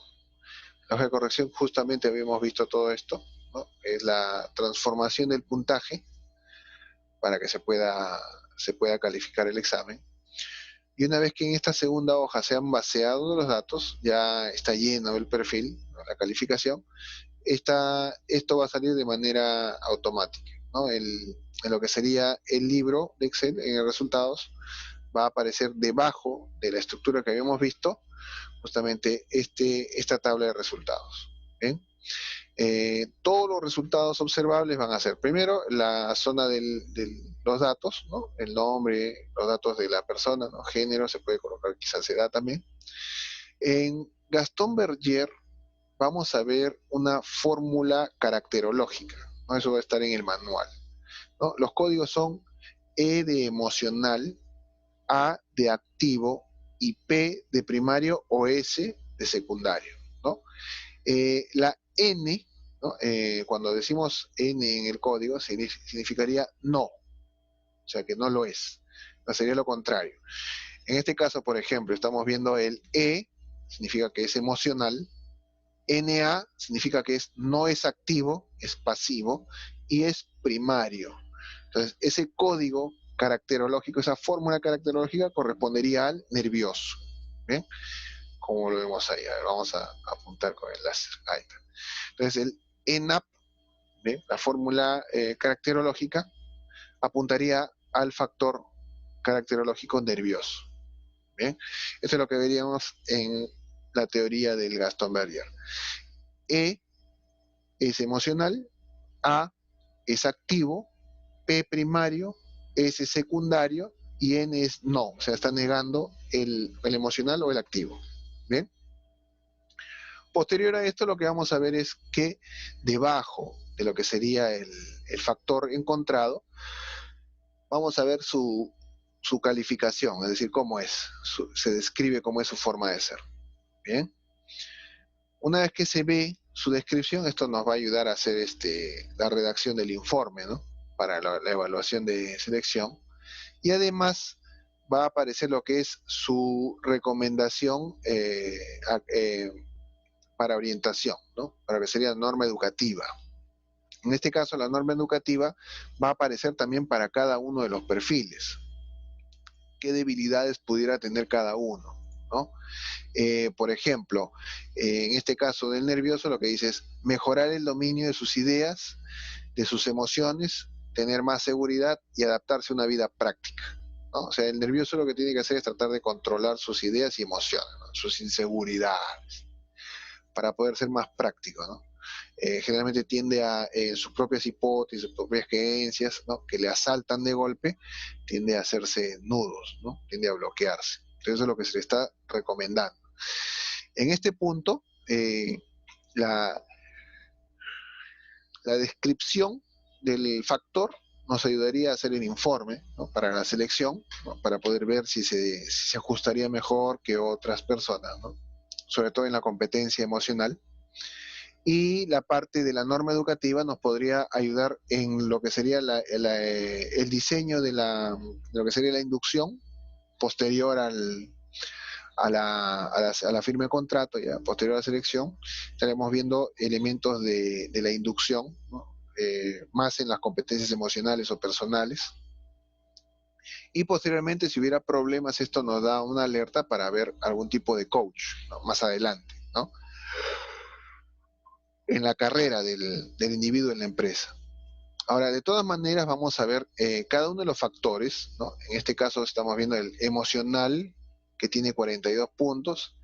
La hoja de corrección, justamente habíamos visto todo esto, ¿no? Es la transformación del puntaje para que se pueda calificar el examen. Y una vez que en esta segunda hoja se han vaciado los datos, ya está lleno el perfil, la calificación, esto va a salir de manera automática, ¿no? En lo que sería el libro de Excel, en el resultados, va a aparecer debajo de la estructura que habíamos visto, justamente esta tabla de resultados. ¿Bien? Todos los resultados observables van a ser primero la zona los datos, ¿no? El nombre, los datos de la persona, ¿no? Género, se puede colocar quizás edad también. En Gastón Berger vamos a ver una fórmula caracterológica, ¿no? Eso va a estar en el manual, ¿no? Los códigos son E de emocional, A de activo y P de primario o S de secundario, ¿no? La N, ¿no? Cuando decimos N en el código, significaría no, o sea que no lo es. No sería lo contrario. En este caso, por ejemplo, estamos viendo el E, significa que es emocional, NA significa que no es activo, es pasivo, y es primario. Entonces, ese código caracterológico, esa fórmula caracterológica correspondería al nervioso. ¿Bien? Como lo vemos ahí. A ver, vamos a apuntar con el láser. Ahí está. Entonces, el ENAP, ¿bien? La fórmula caracterológica, apuntaría al factor caracterológico nervioso. ¿Bien? Eso es lo que veríamos en la teoría del Gastón Berger. E es emocional, A es activo, P primario, S secundario y N es no, o sea, está negando el emocional o el activo. ¿Bien? Posterior a esto, lo que vamos a ver es que debajo de lo que sería el factor encontrado, vamos a ver su calificación, es decir, cómo es, se describe cómo es su forma de ser. Bien. Una vez que se ve su descripción, esto nos va a ayudar a hacer la redacción del informe, ¿no? Para la evaluación de selección. Y además va a aparecer lo que es su recomendación para orientación, ¿no? Para lo que sería norma educativa. En este caso, la norma educativa va a aparecer también para cada uno de los perfiles. ¿Qué debilidades pudiera tener cada uno? ¿No? Por ejemplo, en este caso del nervioso, lo que dice es mejorar el dominio de sus ideas, de sus emociones, tener más seguridad y adaptarse a una vida práctica, ¿no? O sea, el nervioso lo que tiene que hacer es tratar de controlar sus ideas y emociones, ¿no? Sus inseguridades, para poder ser más práctico, ¿no? generalmente tiende a sus propias hipótesis, sus propias creencias, ¿no? Que le asaltan de golpe, tiende a hacerse nudos, ¿no? Tiende a bloquearse. Entonces eso es lo que se le está recomendando. En este punto, la, la descripción del factor nos ayudaría a hacer el informe, ¿no? Para la selección, ¿no? Para poder ver si se ajustaría mejor que otras personas, ¿no? Sobre todo en la competencia emocional. Y la parte de la norma educativa nos podría ayudar en lo que sería el diseño de lo que sería la inducción posterior a la firma de contrato, ya posterior a la selección. Estaremos viendo elementos de la inducción, ¿no? Más en las competencias emocionales o personales. Y posteriormente, si hubiera problemas, esto nos da una alerta para ver algún tipo de coach, ¿no? Más adelante, ¿no? En la carrera del individuo en la empresa. Ahora, de todas maneras, vamos a ver cada uno de los factores, ¿no? En este caso estamos viendo el emocional, que tiene 42 puntos,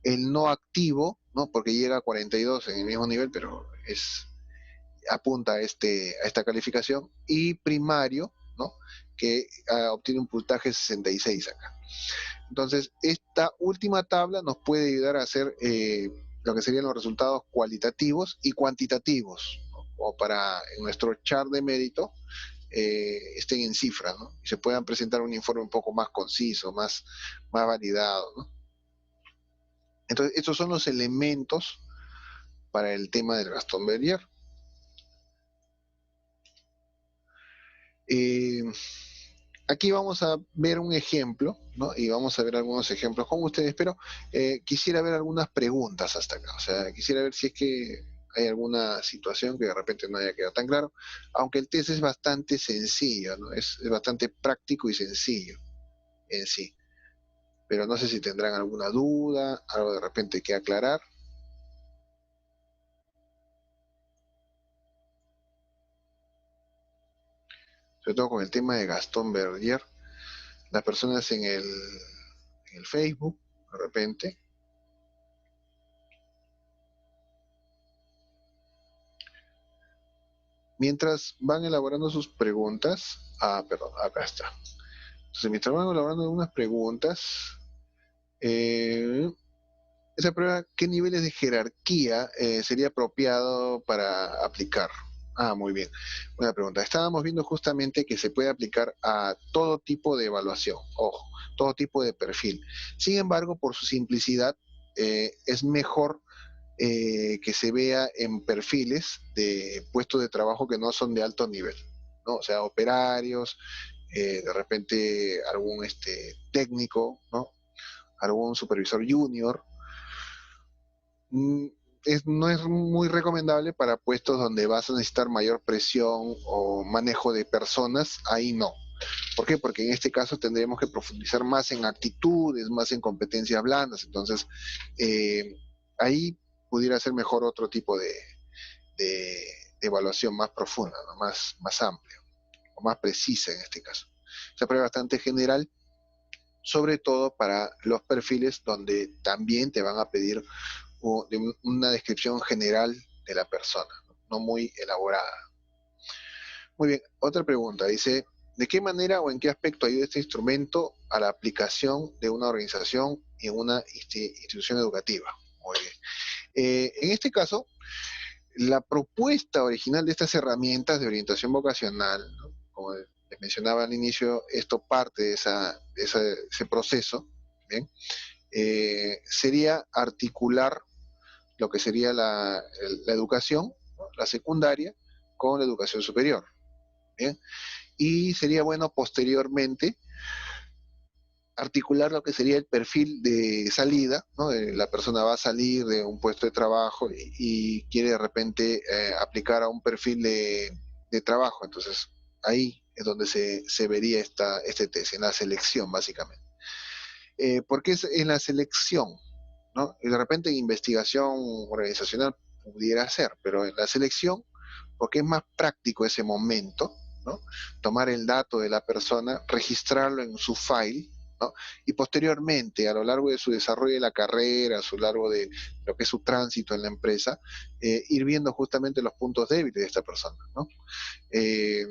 el no activo, ¿no? Porque llega a 42 en el mismo nivel, pero apunta a esta calificación, y primario, ¿no? Que obtiene un puntaje 66 acá. Entonces, esta última tabla nos puede ayudar a hacer lo que serían los resultados cualitativos y cuantitativos, ¿no? O para en nuestro chart de mérito estén en cifras, ¿no? Y se puedan presentar un informe un poco más conciso, más validado, ¿no? Entonces, estos son los elementos para el tema del Gastón Berger. Aquí vamos a ver un ejemplo, ¿no? Y vamos a ver algunos ejemplos con ustedes, pero quisiera ver algunas preguntas hasta acá. O sea, quisiera ver si es que hay alguna situación que de repente no haya quedado tan claro, aunque el test es bastante sencillo, ¿no? Es bastante práctico y sencillo en sí. Pero no sé si tendrán alguna duda, algo de repente que aclarar. Sobre todo con el tema de Gastón Berger, las personas en el Facebook, de repente. Mientras van elaborando sus preguntas, perdón, acá está. Entonces, mientras van elaborando algunas preguntas, esa prueba, ¿qué niveles de jerarquía sería apropiado para aplicar? Muy bien. Buena pregunta. Estábamos viendo justamente que se puede aplicar a todo tipo de evaluación, ojo, todo tipo de perfil. Sin embargo, por su simplicidad, es mejor que se vea en perfiles de puestos de trabajo que no son de alto nivel, ¿no? O sea, operarios, de repente algún técnico, ¿no? Algún supervisor junior. Mm, no es muy recomendable para puestos donde vas a necesitar mayor presión o manejo de personas, ahí no. ¿Por qué? Porque en este caso tendríamos que profundizar más en actitudes, más en competencias blandas, entonces ahí pudiera ser mejor otro tipo de evaluación más profunda, ¿no? Más amplia, o más precisa en este caso. Esta prueba es bastante general, sobre todo para los perfiles donde también te van a pedir una descripción general de la persona, no muy elaborada. Muy bien, otra pregunta, dice, ¿de qué manera o en qué aspecto ayuda este instrumento a la aplicación de una organización y en una institución educativa? Muy bien. En este caso, la propuesta original de estas herramientas de orientación vocacional, ¿no? Como les mencionaba al inicio, esto parte de ese proceso, ¿bien? Sería articular lo que sería la educación, ¿no? La secundaria, con la educación superior, ¿bien? Y sería bueno posteriormente articular lo que sería el perfil de salida, ¿no? La persona va a salir de un puesto de trabajo y quiere de repente aplicar a un perfil de trabajo. Entonces, ahí es donde se vería este test, en la selección, básicamente. ¿Por qué es en la selección? ¿No? Y de repente en investigación organizacional pudiera ser, pero en la selección, porque es más práctico ese momento, ¿no? Tomar el dato de la persona, registrarlo en su file, ¿no? Y posteriormente, a lo largo de su desarrollo de la carrera, a lo largo de lo que es su tránsito en la empresa, ir viendo justamente los puntos débiles de esta persona, ¿no? Eh,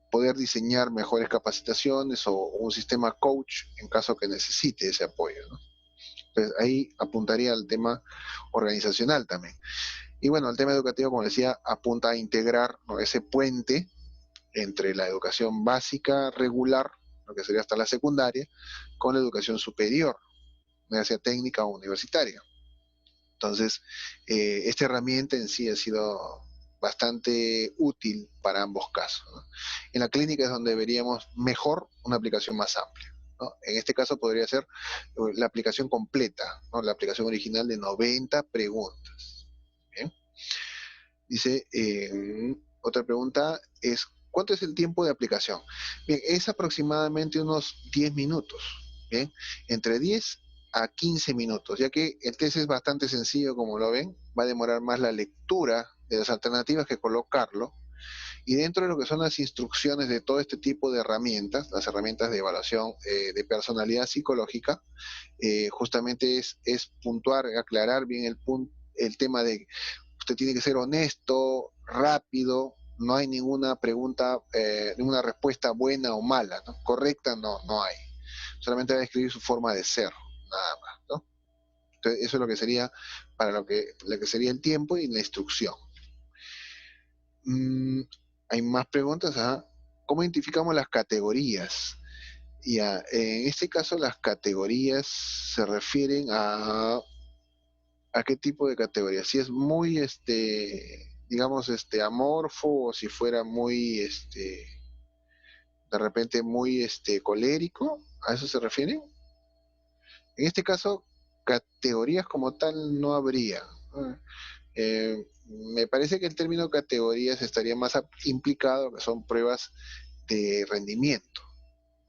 Poder diseñar mejores capacitaciones o un sistema coach en caso que necesite ese apoyo, ¿no? Entonces ahí apuntaría al tema organizacional también. Y bueno, el tema educativo, como decía, apunta a integrar, ¿no?, ese puente entre la educación básica regular, lo que sería hasta la secundaria, con la educación superior, ya sea técnica o universitaria. Entonces, esta herramienta en sí ha sido bastante útil para ambos casos, ¿no? En la clínica es donde veríamos mejor una aplicación más amplia, ¿no? En este caso podría ser la aplicación completa, ¿no?, la aplicación original de 90 preguntas. ¿Bien? Dice, otra pregunta es, ¿cuánto es el tiempo de aplicación? Bien, es aproximadamente unos 10 minutos, ¿bien? Entre 10 a 15 minutos, ya que el test es bastante sencillo, como lo ven, va a demorar más la lectura de las alternativas que colocarlo, y dentro de lo que son las instrucciones de todo este tipo de herramientas, las herramientas de evaluación de personalidad psicológica, justamente es puntuar, aclarar bien el tema de usted tiene que ser honesto, rápido, no hay ninguna pregunta, ninguna respuesta buena o mala, ¿no? Correcta no hay. Solamente va a describir su forma de ser, nada más, ¿no? Entonces, eso es lo que sería para lo que sería el tiempo y la instrucción. Mm, Hay más preguntas. ¿Ah? ¿Cómo identificamos las categorías? Ya, en este caso las categorías se refieren a qué tipo de categoría. Si es muy, digamos, amorfo, o si fuera muy, de repente muy, colérico, ¿a eso se refieren? En este caso, categorías como tal no habría. Me parece que el término categorías estaría más implicado, que son pruebas de rendimiento,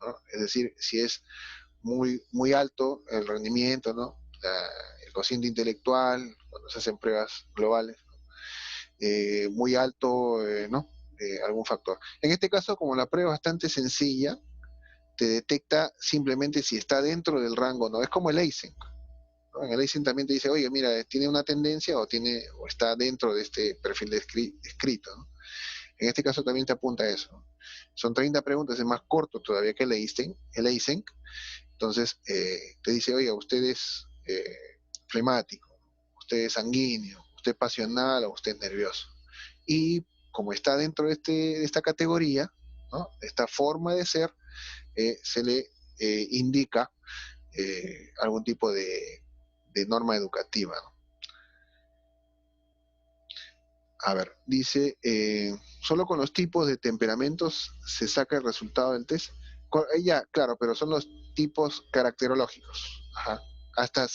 ¿no? Es decir, si es muy alto el rendimiento, ¿no? El cociente intelectual, cuando se hacen pruebas globales, muy alto, ¿no? Algún factor. En este caso, como la prueba es bastante sencilla, te detecta simplemente si está dentro del rango, ¿no? Es como el Eysenck, ¿no? En el Eysenck también te dice, oye, mira, tiene una tendencia o está dentro de este perfil escrito, ¿no? En este caso también te apunta a eso, ¿no? Son 30 preguntas, es más corto todavía que el Eysenck. Entonces, te dice, oiga, usted es flemático, usted es sanguíneo, usted es pasional o usted es nervioso. Y como está dentro de esta categoría, ¿no?, de esta forma de ser, se le indica algún tipo de norma educativa, ¿no? A ver, dice, solo con los tipos de temperamentos se saca el resultado del test. Ya, claro, pero son los tipos caracterológicos. Ajá. Hasta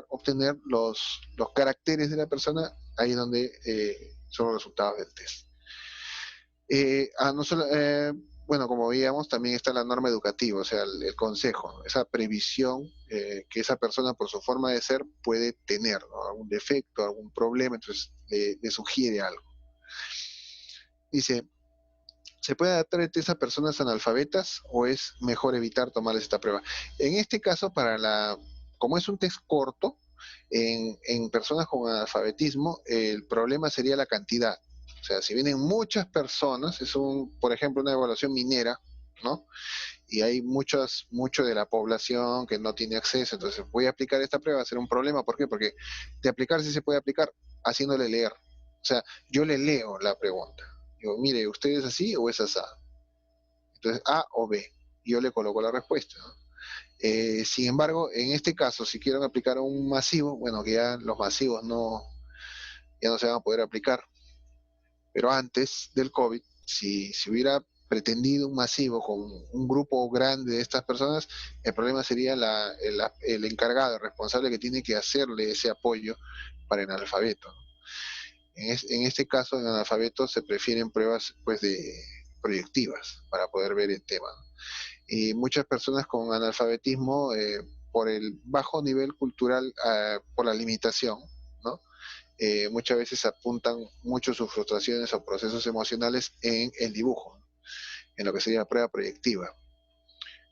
obtener los caracteres de la persona, ahí es donde son los resultados del test. No solo, bueno, como veíamos, también está la norma educativa, o sea, el consejo, esa previsión que esa persona por su forma de ser puede tener, ¿no?, algún defecto, algún problema, entonces le sugiere algo. Dice, ¿se puede adaptar el test a personas analfabetas o es mejor evitar tomarles esta prueba? En este caso, como es un test corto, en personas con analfabetismo, el problema sería la cantidad. O sea, si vienen muchas personas, por ejemplo, una evaluación minera, ¿no? Y hay mucho de la población que no tiene acceso, entonces voy a aplicar esta prueba, va a ser un problema. ¿Por qué? Porque de aplicar sí se puede aplicar haciéndole leer. O sea, yo le leo la pregunta. Digo, mire, ¿usted es así o es así? Entonces, A o B. Y yo le coloco la respuesta, ¿no? Sin embargo, en este caso, si quieren aplicar un masivo, bueno, que ya los masivos ya no se van a poder aplicar. Pero antes del COVID, si hubiera pretendido un masivo con un grupo grande de estas personas, el problema sería el encargado, el responsable que tiene que hacerle ese apoyo para el analfabeto. En este caso, en analfabeto se prefieren pruebas pues proyectivas para poder ver el tema. Y muchas personas con analfabetismo, por el bajo nivel cultural, por la limitación, ¿no? Muchas veces apuntan mucho sus frustraciones o procesos emocionales en el dibujo, en lo que sería la prueba proyectiva.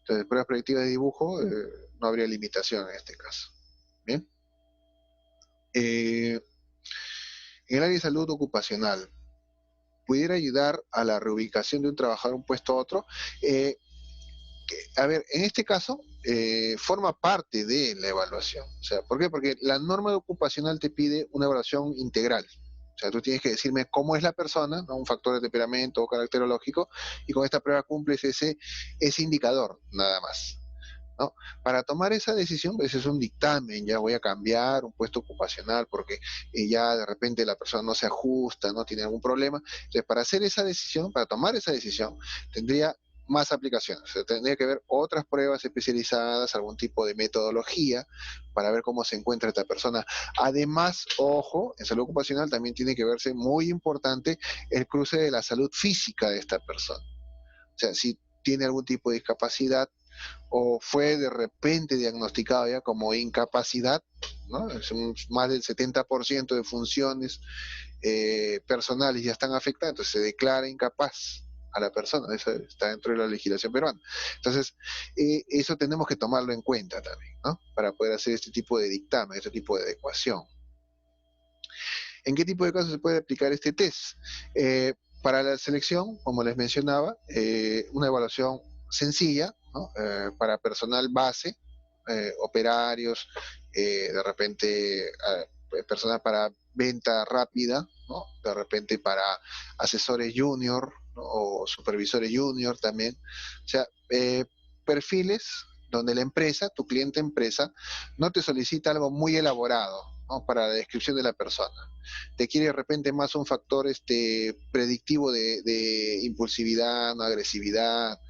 Entonces, pruebas predictivas de dibujo, no habría limitación en este caso. Bien. En el área de salud ocupacional, ¿pudiera ayudar a la reubicación de un trabajador de un puesto a otro? A ver, en este caso, forma parte de la evaluación. O sea, ¿por qué? Porque la norma ocupacional te pide una evaluación integral. O sea, tú tienes que decirme cómo es la persona, ¿no? Un factor de temperamento o caracterológico, y con esta prueba cumples ese indicador, nada más. ¿No? Para tomar esa decisión, pues es un dictamen, ya voy a cambiar un puesto ocupacional porque ya de repente la persona no se ajusta, no tiene algún problema. Entonces, para hacer esa decisión, para tomar esa decisión, tendría más aplicaciones. O sea, tendría que ver otras pruebas especializadas, algún tipo de metodología para ver cómo se encuentra esta persona. Además, ojo, en salud ocupacional también tiene que verse muy importante el cruce de la salud física de esta persona. O sea, si tiene algún tipo de discapacidad o fue de repente diagnosticado ya como incapacidad, ¿no? Más del 70% de funciones personales ya están afectadas, entonces se declara incapaz a la persona, eso está dentro de la legislación peruana. Entonces, eso tenemos que tomarlo en cuenta también, ¿no? Para poder hacer este tipo de dictamen, este tipo de adecuación. ¿En qué tipo de casos se puede aplicar este test? Para la selección, como les mencionaba, una evaluación sencilla, ¿no? Para personal base, operarios, de repente personal para venta rápida, ¿no? De repente para asesores junior, ¿no? O supervisores junior también. O sea, perfiles donde la empresa, tu cliente empresa, no te solicita algo muy elaborado, ¿no? Para la descripción de la persona. Te quiere de repente más un factor predictivo de impulsividad, ¿no? Agresividad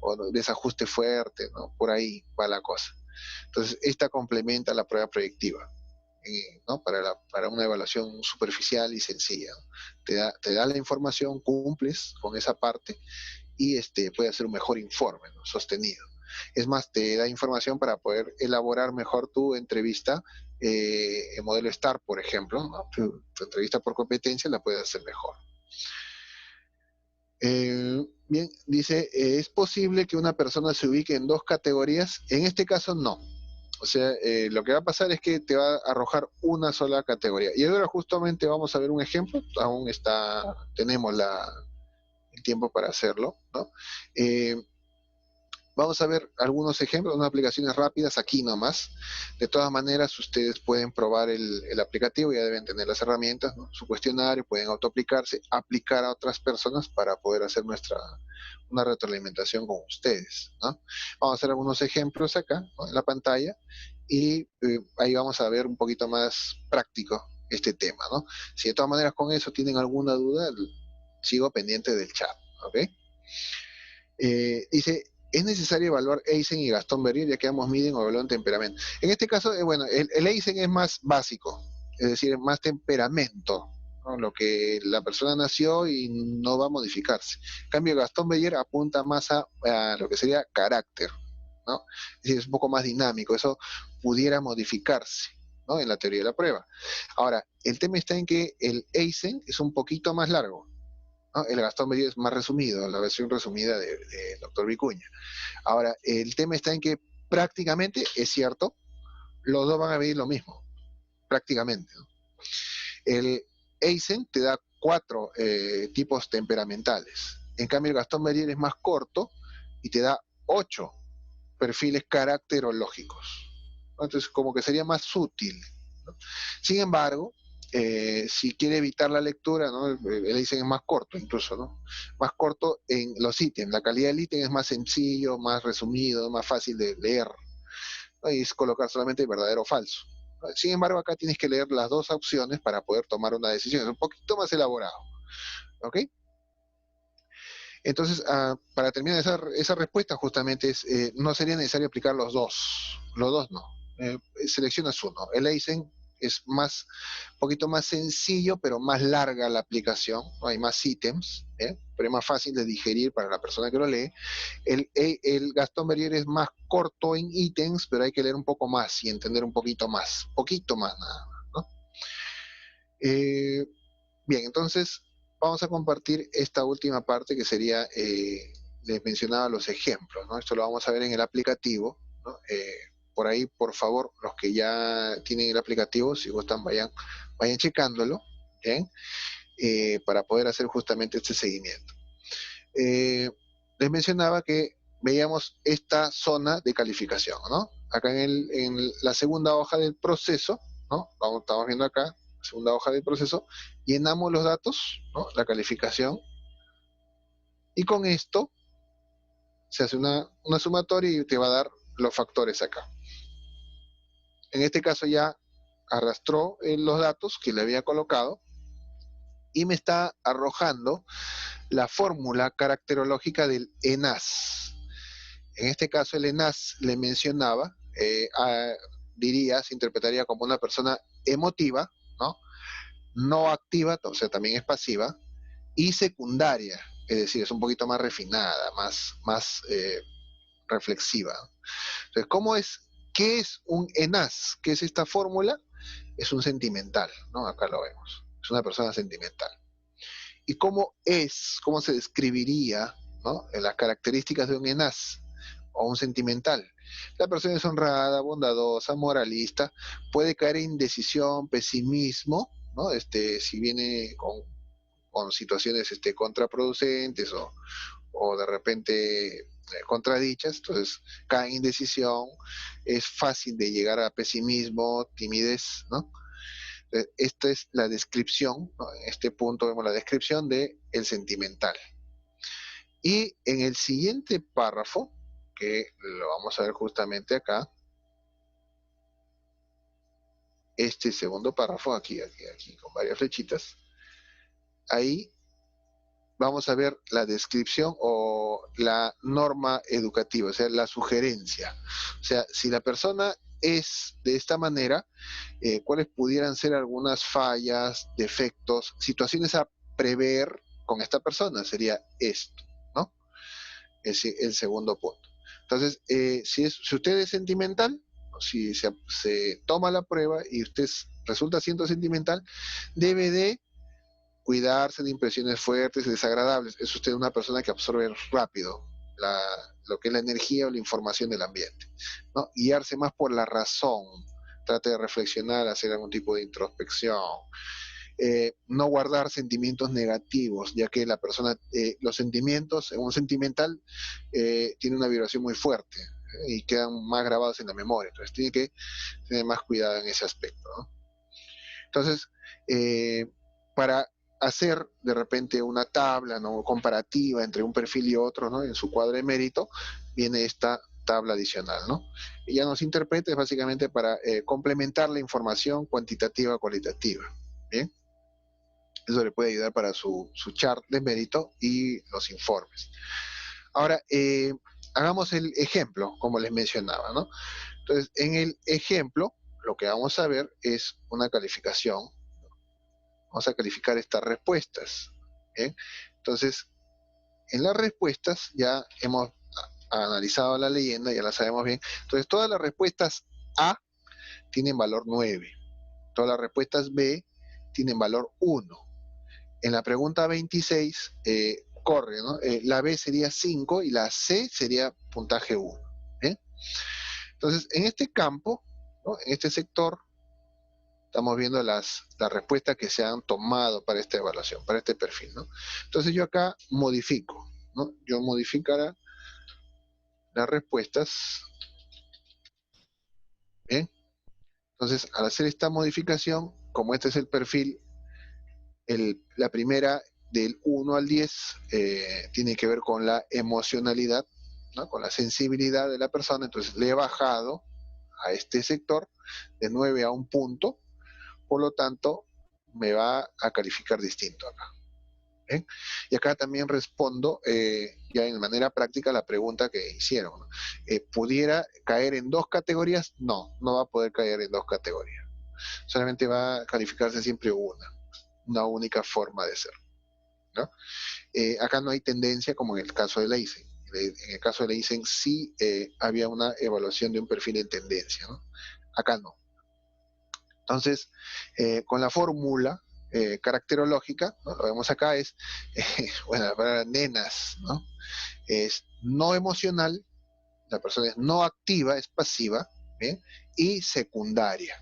o desajuste fuerte, ¿no? Por ahí va la cosa. Entonces, esta complementa la prueba predictiva, ¿no? Para una evaluación superficial y sencilla, ¿no? Te da la información, cumples con esa parte y puede hacer un mejor informe, ¿no? Sostenido. Es más, te da información para poder elaborar mejor tu entrevista en modelo STAR, por ejemplo, ¿no? Tu entrevista por competencia la puedes hacer mejor. Bien, dice, ¿es posible que una persona se ubique en dos categorías? En este caso, no. O sea, lo que va a pasar es que te va a arrojar una sola categoría. Y ahora justamente vamos a ver un ejemplo. Aún tenemos el tiempo para hacerlo, ¿no? Vamos a ver algunos ejemplos, unas aplicaciones rápidas aquí nomás. De todas maneras, ustedes pueden probar el aplicativo, ya deben tener las herramientas, ¿no? Su cuestionario, pueden autoaplicarse, aplicar a otras personas para poder hacer una retroalimentación con ustedes, ¿no? Vamos a hacer algunos ejemplos acá, ¿no? En la pantalla y ahí vamos a ver un poquito más práctico este tema, ¿no? Si de todas maneras con eso tienen alguna duda, sigo pendiente del chat, ¿ok? Dice, ¿es necesario evaluar Eisen y Gastón Berrier ya que ambos miden o evalúan temperamento? En este caso, bueno, el Eisen es más básico, es decir, más temperamento, ¿no? Lo que la persona nació y no va a modificarse. En cambio, Gastón Berrier apunta más a lo que sería carácter, ¿no? Es decir, es un poco más dinámico, eso pudiera modificarse, ¿no? En la teoría de la prueba. Ahora, el tema está en que el Eisen es un poquito más largo, ¿no? El Gastón Berrier es más resumido, la versión resumida del doctor Vicuña. Ahora, el tema está en que prácticamente, es cierto, los dos van a medir lo mismo, prácticamente, ¿no? El Eisen te da 4 tipos temperamentales. En cambio, el Gastón Berrier es más corto y te da 8 perfiles caracterológicos, ¿no? Entonces, como que sería más útil, ¿no? Sin embargo, si quiere evitar la lectura, ¿no? El ítem es más corto incluso, ¿no? Más corto en los ítems. La calidad del ítem es más sencillo, más resumido, más fácil de leer, ¿no? Y es colocar solamente verdadero o falso. Sin embargo, acá tienes que leer las dos opciones para poder tomar una decisión. Es un poquito más elaborado, ¿ok? Entonces, para terminar esa respuesta, justamente no sería necesario aplicar los dos no. Seleccionas uno. El Eisen es un poquito más sencillo, pero más larga la aplicación, ¿no? Hay más ítems, pero es más fácil de digerir para la persona que lo lee. El Gastón Berrier es más corto en ítems, pero hay que leer un poco más y entender un poquito más nada más, ¿no? Bien, entonces vamos a compartir esta última parte que sería les mencionaba los ejemplos, ¿no? Esto lo vamos a ver en el aplicativo, ¿no? Por ahí, por favor, los que ya tienen el aplicativo, si gustan, vayan checándolo, ¿bien? Para poder hacer justamente este seguimiento. Les mencionaba que veíamos esta zona de calificación, ¿no? Acá en la segunda hoja del proceso, ¿no? Estamos viendo acá, la segunda hoja del proceso, llenamos los datos, ¿no? La calificación, y con esto se hace una sumatoria y te va a dar los factores acá. En este caso ya arrastró los datos que le había colocado y me está arrojando la fórmula caracterológica del ENAS. En este caso el ENAS le mencionaba, diría, se interpretaría como una persona emotiva, ¿no? No activa, o sea, también es pasiva, y secundaria, es decir, es un poquito más refinada, más reflexiva. Entonces, ¿qué es un ENAS? ¿Qué es esta fórmula? Es un sentimental, ¿no? Acá lo vemos. Es una persona sentimental. ¿Y cómo se describiría, ¿no? En las características de un ENAS o un sentimental? La persona es honrada, bondadosa, moralista, puede caer en indecisión, pesimismo, ¿no? Si viene con situaciones contraproducentes o de repente contradichas, entonces cae en indecisión, es fácil de llegar a pesimismo, timidez, ¿no? Esta es la descripción, ¿no? En este punto vemos la descripción de el sentimental. Y en el siguiente párrafo, que lo vamos a ver justamente acá, este segundo párrafo, aquí, con varias flechitas, ahí vamos a ver la descripción o la norma educativa, o sea, la sugerencia. O sea, si la persona es de esta manera, cuáles pudieran ser algunas fallas, defectos, situaciones a prever con esta persona, sería esto, ¿no? Es el segundo punto. Entonces, si usted es sentimental, si se toma la prueba y usted resulta siendo sentimental, debe de cuidarse de impresiones fuertes y desagradables. Es usted una persona que absorbe rápido lo que es la energía o la información del ambiente, ¿no? Guiarse más por la razón, trate de reflexionar, hacer algún tipo de introspección, no guardar sentimientos negativos, ya que la persona, los sentimientos, un sentimental tiene una vibración muy fuerte y quedan más grabados en la memoria, entonces tiene que tener más cuidado en ese aspecto, ¿no? Entonces, para hacer de repente una tabla, ¿no?, comparativa entre un perfil y otro, ¿no?, en su cuadro de mérito, viene esta tabla adicional, ¿no? Y ya nos interpreta es básicamente para complementar la información cuantitativa cualitativa, ¿bien? Eso le puede ayudar para su chart de mérito y los informes. Ahora, hagamos el ejemplo, como les mencionaba, ¿no? Entonces, en el ejemplo, lo que vamos a ver es una calificación. Vamos a calificar estas respuestas. ¿Bien? Entonces, en las respuestas ya hemos analizado la leyenda, ya la sabemos bien. Entonces, todas las respuestas A tienen valor 9. Todas las respuestas B tienen valor 1. En la pregunta 26 corre, ¿no? La B sería 5 y la C sería puntaje 1. ¿Eh? Entonces, en este campo, ¿no?, en este sector, estamos viendo las respuestas que se han tomado para esta evaluación, para este perfil, ¿no? Entonces yo acá modifico, ¿no? Yo modificaré las respuestas, ¿eh? Entonces, al hacer esta modificación, como este es el perfil, la primera del 1 al 10 tiene que ver con la emocionalidad, ¿no?, con la sensibilidad de la persona, entonces le he bajado a este sector de 9 a un punto, por lo tanto, me va a calificar distinto acá. ¿Eh? Y acá también respondo ya en manera práctica la pregunta que hicieron, ¿no? ¿Pudiera caer en dos categorías? No, no va a poder caer en dos categorías. Solamente va a calificarse siempre una única forma de ser, ¿no? Acá no hay tendencia como en el caso de Leisen. En el caso de Leisen sí había una evaluación de un perfil en tendencia, ¿no? Acá no. Entonces, con la fórmula caracterológica, ¿no? Lo vemos acá, es, bueno, la palabra nenas, ¿no? Es no emocional, la persona es no activa, es pasiva, ¿bien? Y secundaria.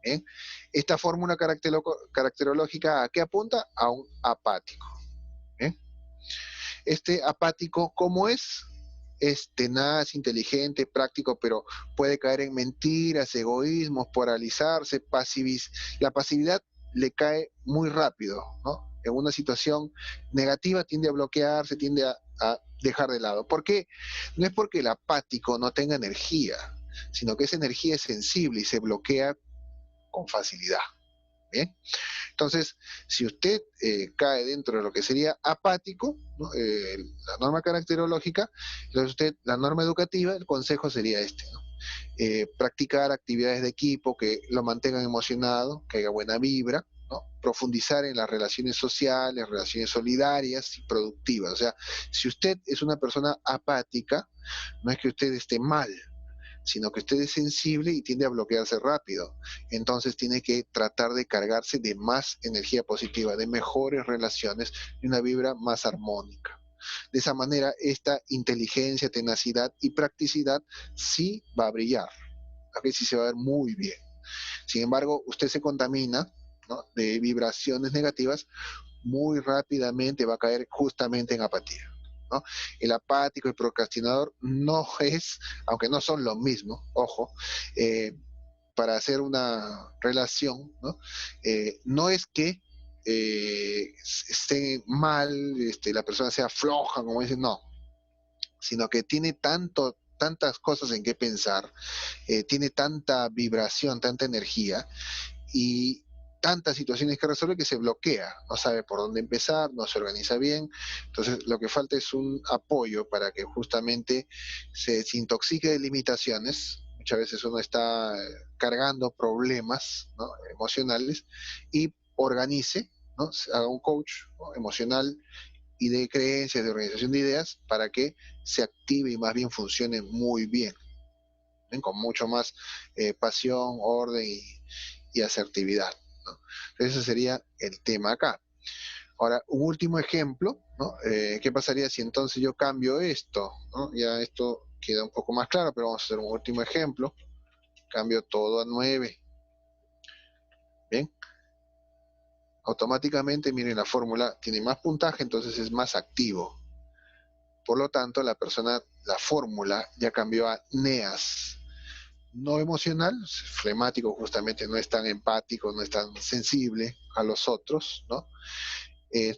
¿Bien? Esta fórmula caracterológica, ¿a qué apunta? A un apático. ¿Bien? Este apático, ¿cómo es? Es tenaz, inteligente, práctico, pero puede caer en mentiras, egoísmos, paralizarse, la pasividad le cae muy rápido, ¿no? En una situación negativa tiende a bloquearse, tiende a dejar de lado. ¿Por qué? No es porque el apático no tenga energía, sino que esa energía es sensible y se bloquea con facilidad. ¿Bien? Entonces, si usted cae dentro de lo que sería apático, ¿no? La norma caracterológica, entonces usted, la norma educativa, el consejo sería este, ¿no? Practicar actividades de equipo que lo mantengan emocionado, que haya buena vibra, ¿no? Profundizar en las relaciones sociales, relaciones solidarias y productivas. O sea, si usted es una persona apática, no es que usted esté mal, sino que usted es sensible y tiende a bloquearse rápido. Entonces tiene que tratar de cargarse de más energía positiva, de mejores relaciones y una vibra más armónica. De esa manera, esta inteligencia, tenacidad y practicidad sí va a brillar, ¿okay? Sí se va a ver muy bien. Sin embargo, usted se contamina, ¿no?, de vibraciones negativas, muy rápidamente va a caer justamente en apatía, ¿no? El apático y procrastinador no es, aunque no son lo mismo, ojo, para hacer una relación, ¿no? No es que esté mal, la persona sea floja, como dicen, no, sino que tiene tantas cosas en qué pensar, tiene tanta vibración, tanta energía, y tantas situaciones que resuelve que se bloquea, no sabe por dónde empezar, no se organiza bien. Entonces lo que falta es un apoyo para que justamente se desintoxique de limitaciones. Muchas veces uno está cargando problemas, ¿no?, emocionales, y organice, ¿no?, haga un coach, ¿no?, emocional y de creencias, de organización de ideas, para que se active y más bien funcione muy bien, ¿ven?, con mucho más pasión, orden y asertividad, ¿no? Ese sería el tema acá. Ahora, un último ejemplo, ¿no? ¿Qué pasaría si entonces yo cambio esto, ¿no? Ya esto queda un poco más claro, pero vamos a hacer un último ejemplo. Cambio todo a 9. Bien. Automáticamente, miren, la fórmula tiene más puntaje, entonces es más activo. Por lo tanto, la fórmula ya cambió a NEAS. No emocional, flemático, justamente no es tan empático, no es tan sensible a los otros, ¿no?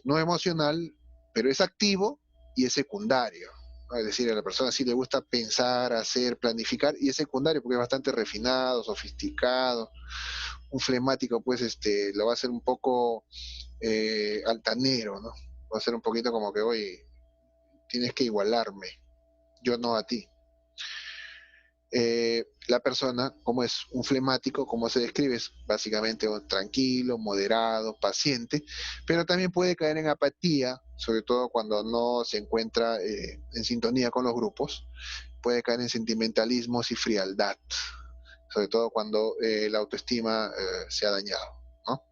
No emocional, pero es activo y es secundario, ¿no? Es decir, a la persona sí le gusta pensar, hacer, planificar, y es secundario porque es bastante refinado, sofisticado. Un flemático, pues, lo va a hacer un poco altanero, ¿no? Va a ser un poquito como que, oye, tienes que igualarme, yo no a ti. La persona, como es un flemático, como se describe, es básicamente tranquilo, moderado, paciente, pero también puede caer en apatía, sobre todo cuando no se encuentra en sintonía con los grupos, puede caer en sentimentalismos y frialdad, sobre todo cuando la autoestima se ha dañado, ¿no?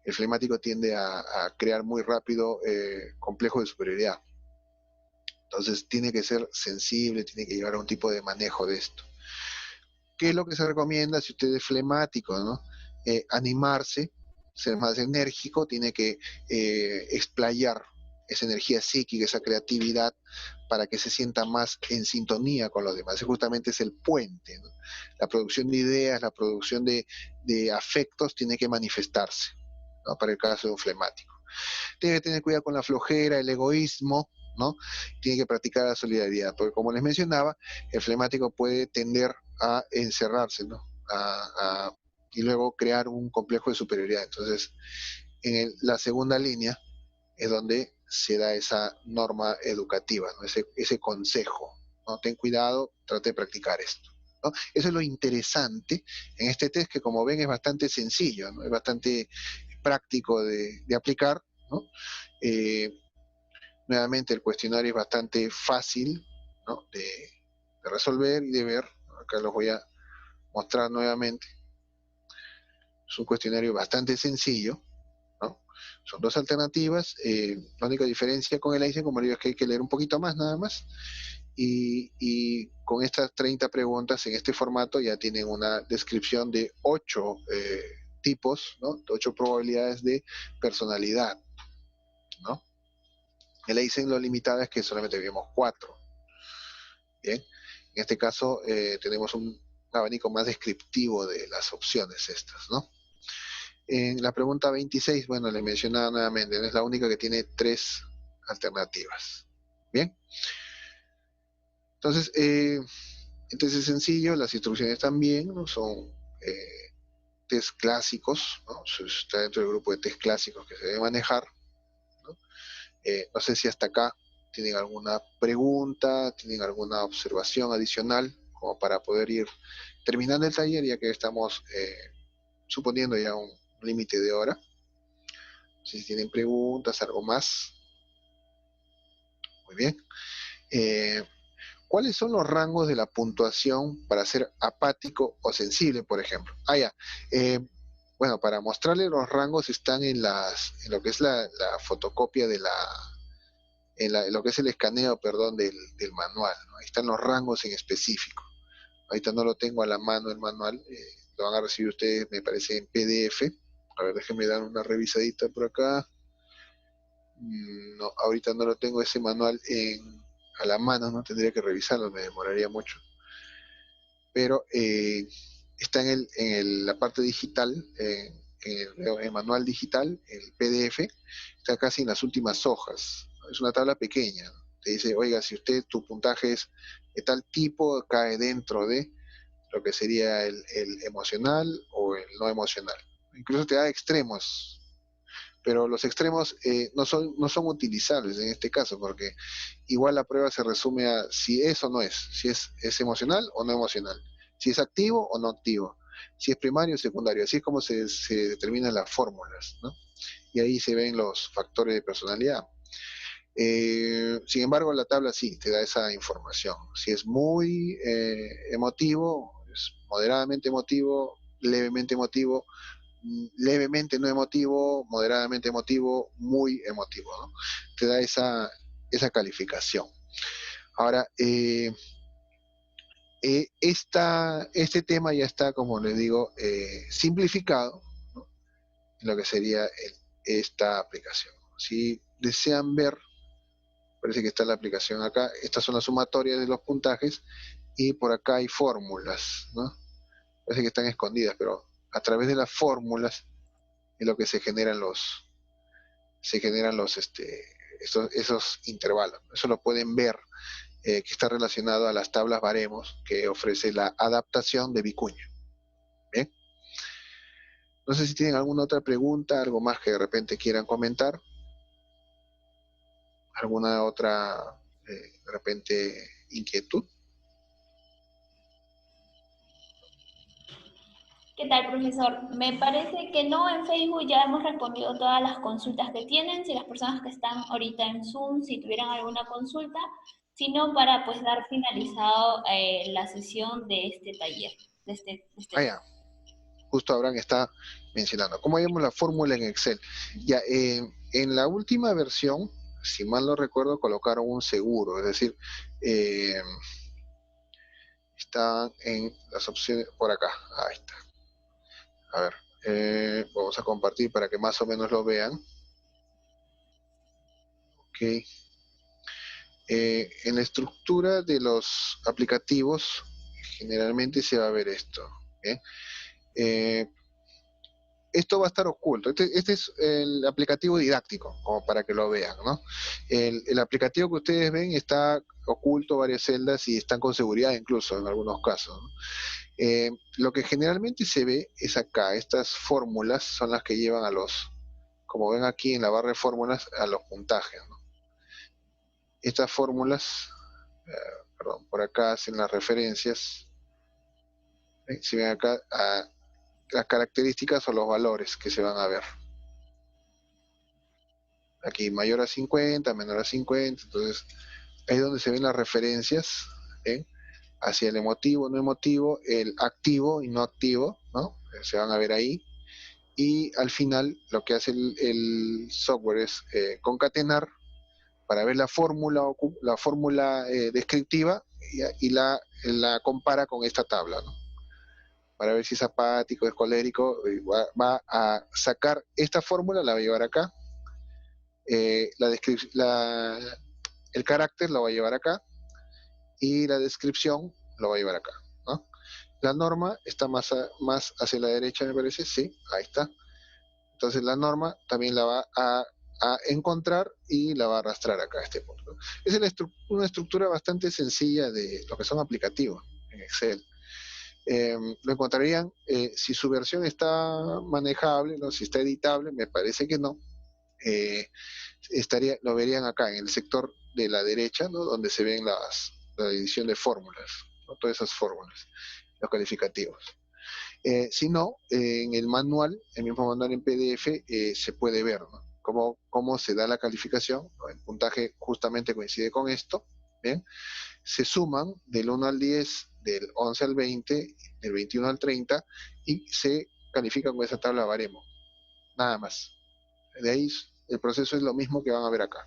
El flemático tiende a crear muy rápido complejos de superioridad. Entonces tiene que ser sensible, tiene que llevar a un tipo de manejo de esto. ¿Qué es lo que se recomienda si usted es flemático, ¿no? Animarse, ser más enérgico, tiene que explayar esa energía psíquica, esa creatividad, para que se sienta más en sintonía con los demás. Justamente es el puente, ¿no? La producción de ideas, la producción de afectos tiene que manifestarse, ¿no?, para el caso de un flemático. Tiene que tener cuidado con la flojera, el egoísmo, ¿no? Tiene que practicar la solidaridad, porque como les mencionaba, el flemático puede tender a encerrarse, ¿no? Y luego crear un complejo de superioridad. Entonces, la segunda línea es donde se da esa norma educativa, ¿no? Ese consejo, ¿no? Ten cuidado, trate de practicar esto, ¿no? Eso es lo interesante en este test, que como ven es bastante sencillo, ¿no? Es bastante práctico de aplicar, ¿no? Eh, Nuevamente, el cuestionario es bastante fácil, ¿no?, de resolver y de ver. Acá los voy a mostrar nuevamente. Es un cuestionario bastante sencillo, ¿no? Son dos alternativas. La única diferencia con el Einstein, como le digo, es que hay que leer un poquito más nada más. Y con estas 30 preguntas en este formato ya tienen una descripción de 8 tipos, ¿no? 8 probabilidades de personalidad, ¿no? El Einstein lo limitado es que solamente vimos 4. Bien, en este caso tenemos un abanico más descriptivo de las opciones estas, ¿no? En la pregunta 26, bueno, le mencionaba nuevamente, es la única que tiene 3 alternativas. Bien, entonces, es sencillo, las instrucciones también, ¿no? Son test clásicos, ¿no? Está dentro del grupo de test clásicos que se debe manejar, ¿no? No sé si hasta acá tienen alguna pregunta, tienen alguna observación adicional, como para poder ir terminando el taller, ya que estamos suponiendo ya un límite de hora. No sé si tienen preguntas, algo más. Muy bien. ¿Cuáles son los rangos de la puntuación para ser apático o sensible, por ejemplo? Ya. Bueno, para mostrarle los rangos están en lo que es la fotocopia en lo que es el escaneo, perdón, del manual, ¿no? Ahí están los rangos en específico. Ahorita no lo tengo a la mano el manual, lo van a recibir ustedes, me parece, en PDF. A ver, déjenme dar una revisadita por acá. No, ahorita no lo tengo ese manual a la mano, no tendría que revisarlo, me demoraría mucho. Pero está la parte digital, en el manual digital, el PDF, está casi en las últimas hojas. Es una tabla pequeña. Te dice, oiga, si tu puntaje es de tal tipo, cae dentro de lo que sería el emocional o el no emocional. Incluso te da extremos, pero los extremos no son utilizables en este caso, porque igual la prueba se resume a si es o no es, si es emocional o no emocional, si es activo o no activo, si es primario o secundario. Así es como se determinan las fórmulas, ¿no? Y ahí se ven los factores de personalidad. Sin embargo, la tabla sí te da esa información. Si es muy emotivo, es moderadamente emotivo, levemente no emotivo, moderadamente emotivo, muy emotivo, ¿no? Te da esa calificación. Ahora, este tema ya está, como les digo, simplificado, ¿no? En lo que sería esta aplicación. Si desean ver, parece que está la aplicación acá, estas son las sumatorias de los puntajes y por acá hay fórmulas, ¿no? Parece que están escondidas, pero a través de las fórmulas es lo que se generan esos intervalos. Eso lo pueden ver, que está relacionado a las tablas baremos que ofrece la adaptación de Vicuña. ¿Bien? No sé si tienen alguna otra pregunta, algo más que de repente quieran comentar, alguna otra, de repente, inquietud. ¿Qué tal, profesor? Me parece que no, en Facebook ya hemos respondido todas las consultas que tienen. Si las personas que están ahorita en Zoom, si tuvieran alguna consulta, sino para pues dar finalizado la sesión de este taller, de este. Ya, justo Abraham está mencionando. ¿Cómo vemos la fórmula en Excel? Ya, en la última versión, si mal no recuerdo, colocaron un seguro, es decir, están en las opciones por acá. Ahí está. A ver, vamos a compartir para que más o menos lo vean. Ok. En la estructura de los aplicativos, generalmente se va a ver esto. ¿Bien? Esto va a estar oculto. Este es el aplicativo didáctico, como para que lo vean, ¿no? El aplicativo que ustedes ven está oculto varias celdas y están con seguridad incluso en algunos casos, ¿no? Lo que generalmente se ve es acá, estas fórmulas son las que llevan como ven aquí en la barra de fórmulas, a los puntajes, ¿no? Estas fórmulas, perdón, por acá hacen las referencias, si ven acá, a las características o los valores que se van a ver. Aquí mayor a 50, menor a 50, entonces ahí es donde se ven las referencias, ¿eh? Hacia el emotivo, no emotivo, el activo y no activo, ¿no? Se van a ver ahí. y al final lo que hace el software es concatenar para ver la fórmula descriptiva la compara con esta tabla, ¿no? Para ver si es apático, es colérico, va a sacar esta fórmula, la va a llevar acá, el carácter lo va a llevar acá y la descripción lo va a llevar acá, ¿no? La norma está más hacia la derecha, me parece, sí, ahí está. Entonces la norma también la va a encontrar y la va a arrastrar acá a este punto. Es una estructura bastante sencilla de lo que son aplicativos en Excel. Lo encontrarían, si su versión está manejable, ¿no? Si está editable, me parece que no. Eh, lo verían acá en el sector de la derecha, ¿no? Donde se ven la edición de fórmulas, ¿no? Todas esas fórmulas, los calificativos. Si no, en el mismo manual en PDF, se puede ver, ¿no? Cómo se da la calificación, ¿no? El puntaje justamente coincide con esto, ¿bien? Se suman del 1 al 10, del 11 al 20, del 21 al 30, y se califican con esa tabla baremo, nada más. De ahí el proceso es lo mismo que van a ver acá.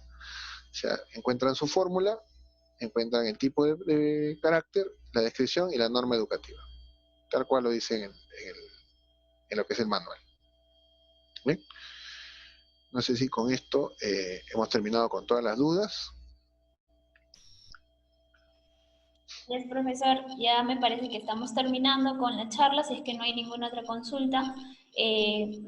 O sea, encuentran su fórmula, encuentran el tipo de carácter, la descripción y la norma educativa, tal cual lo dicen en lo que es el manual. ¿Bien? No sé si con esto hemos terminado con todas las dudas. Yes, profesor, ya me parece que estamos terminando con la charla, si es que no hay ninguna otra consulta.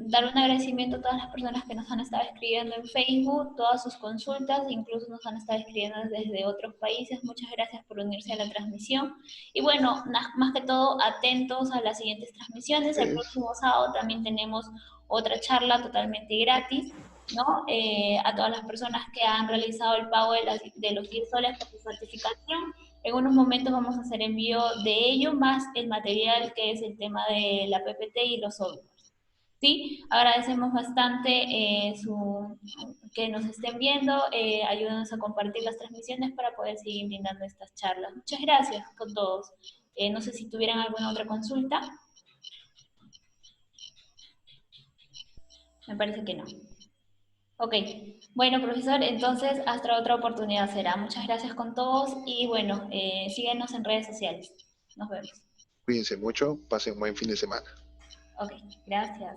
Dar un agradecimiento a todas las personas que nos han estado escribiendo en Facebook, todas sus consultas, incluso nos han estado escribiendo desde otros países. Muchas gracias por unirse a la transmisión. Y bueno, más que todo, atentos a las siguientes transmisiones. El próximo sábado también tenemos otra charla totalmente gratis, ¿no? A todas las personas que han realizado el pago de los 10 soles por su certificación. En unos momentos vamos a hacer envío de ello, más el material que es el tema de la PPT y los softwares. ¿Sí? Agradecemos bastante que nos estén viendo, ayúdenos a compartir las transmisiones para poder seguir brindando estas charlas. Muchas gracias con todos. No sé si tuvieran alguna otra consulta. Me parece que no. Ok, bueno, profesor, entonces hasta otra oportunidad será. Muchas gracias con todos y bueno, síguenos en redes sociales. Nos vemos. Cuídense mucho, pasen un buen fin de semana. Ok, gracias.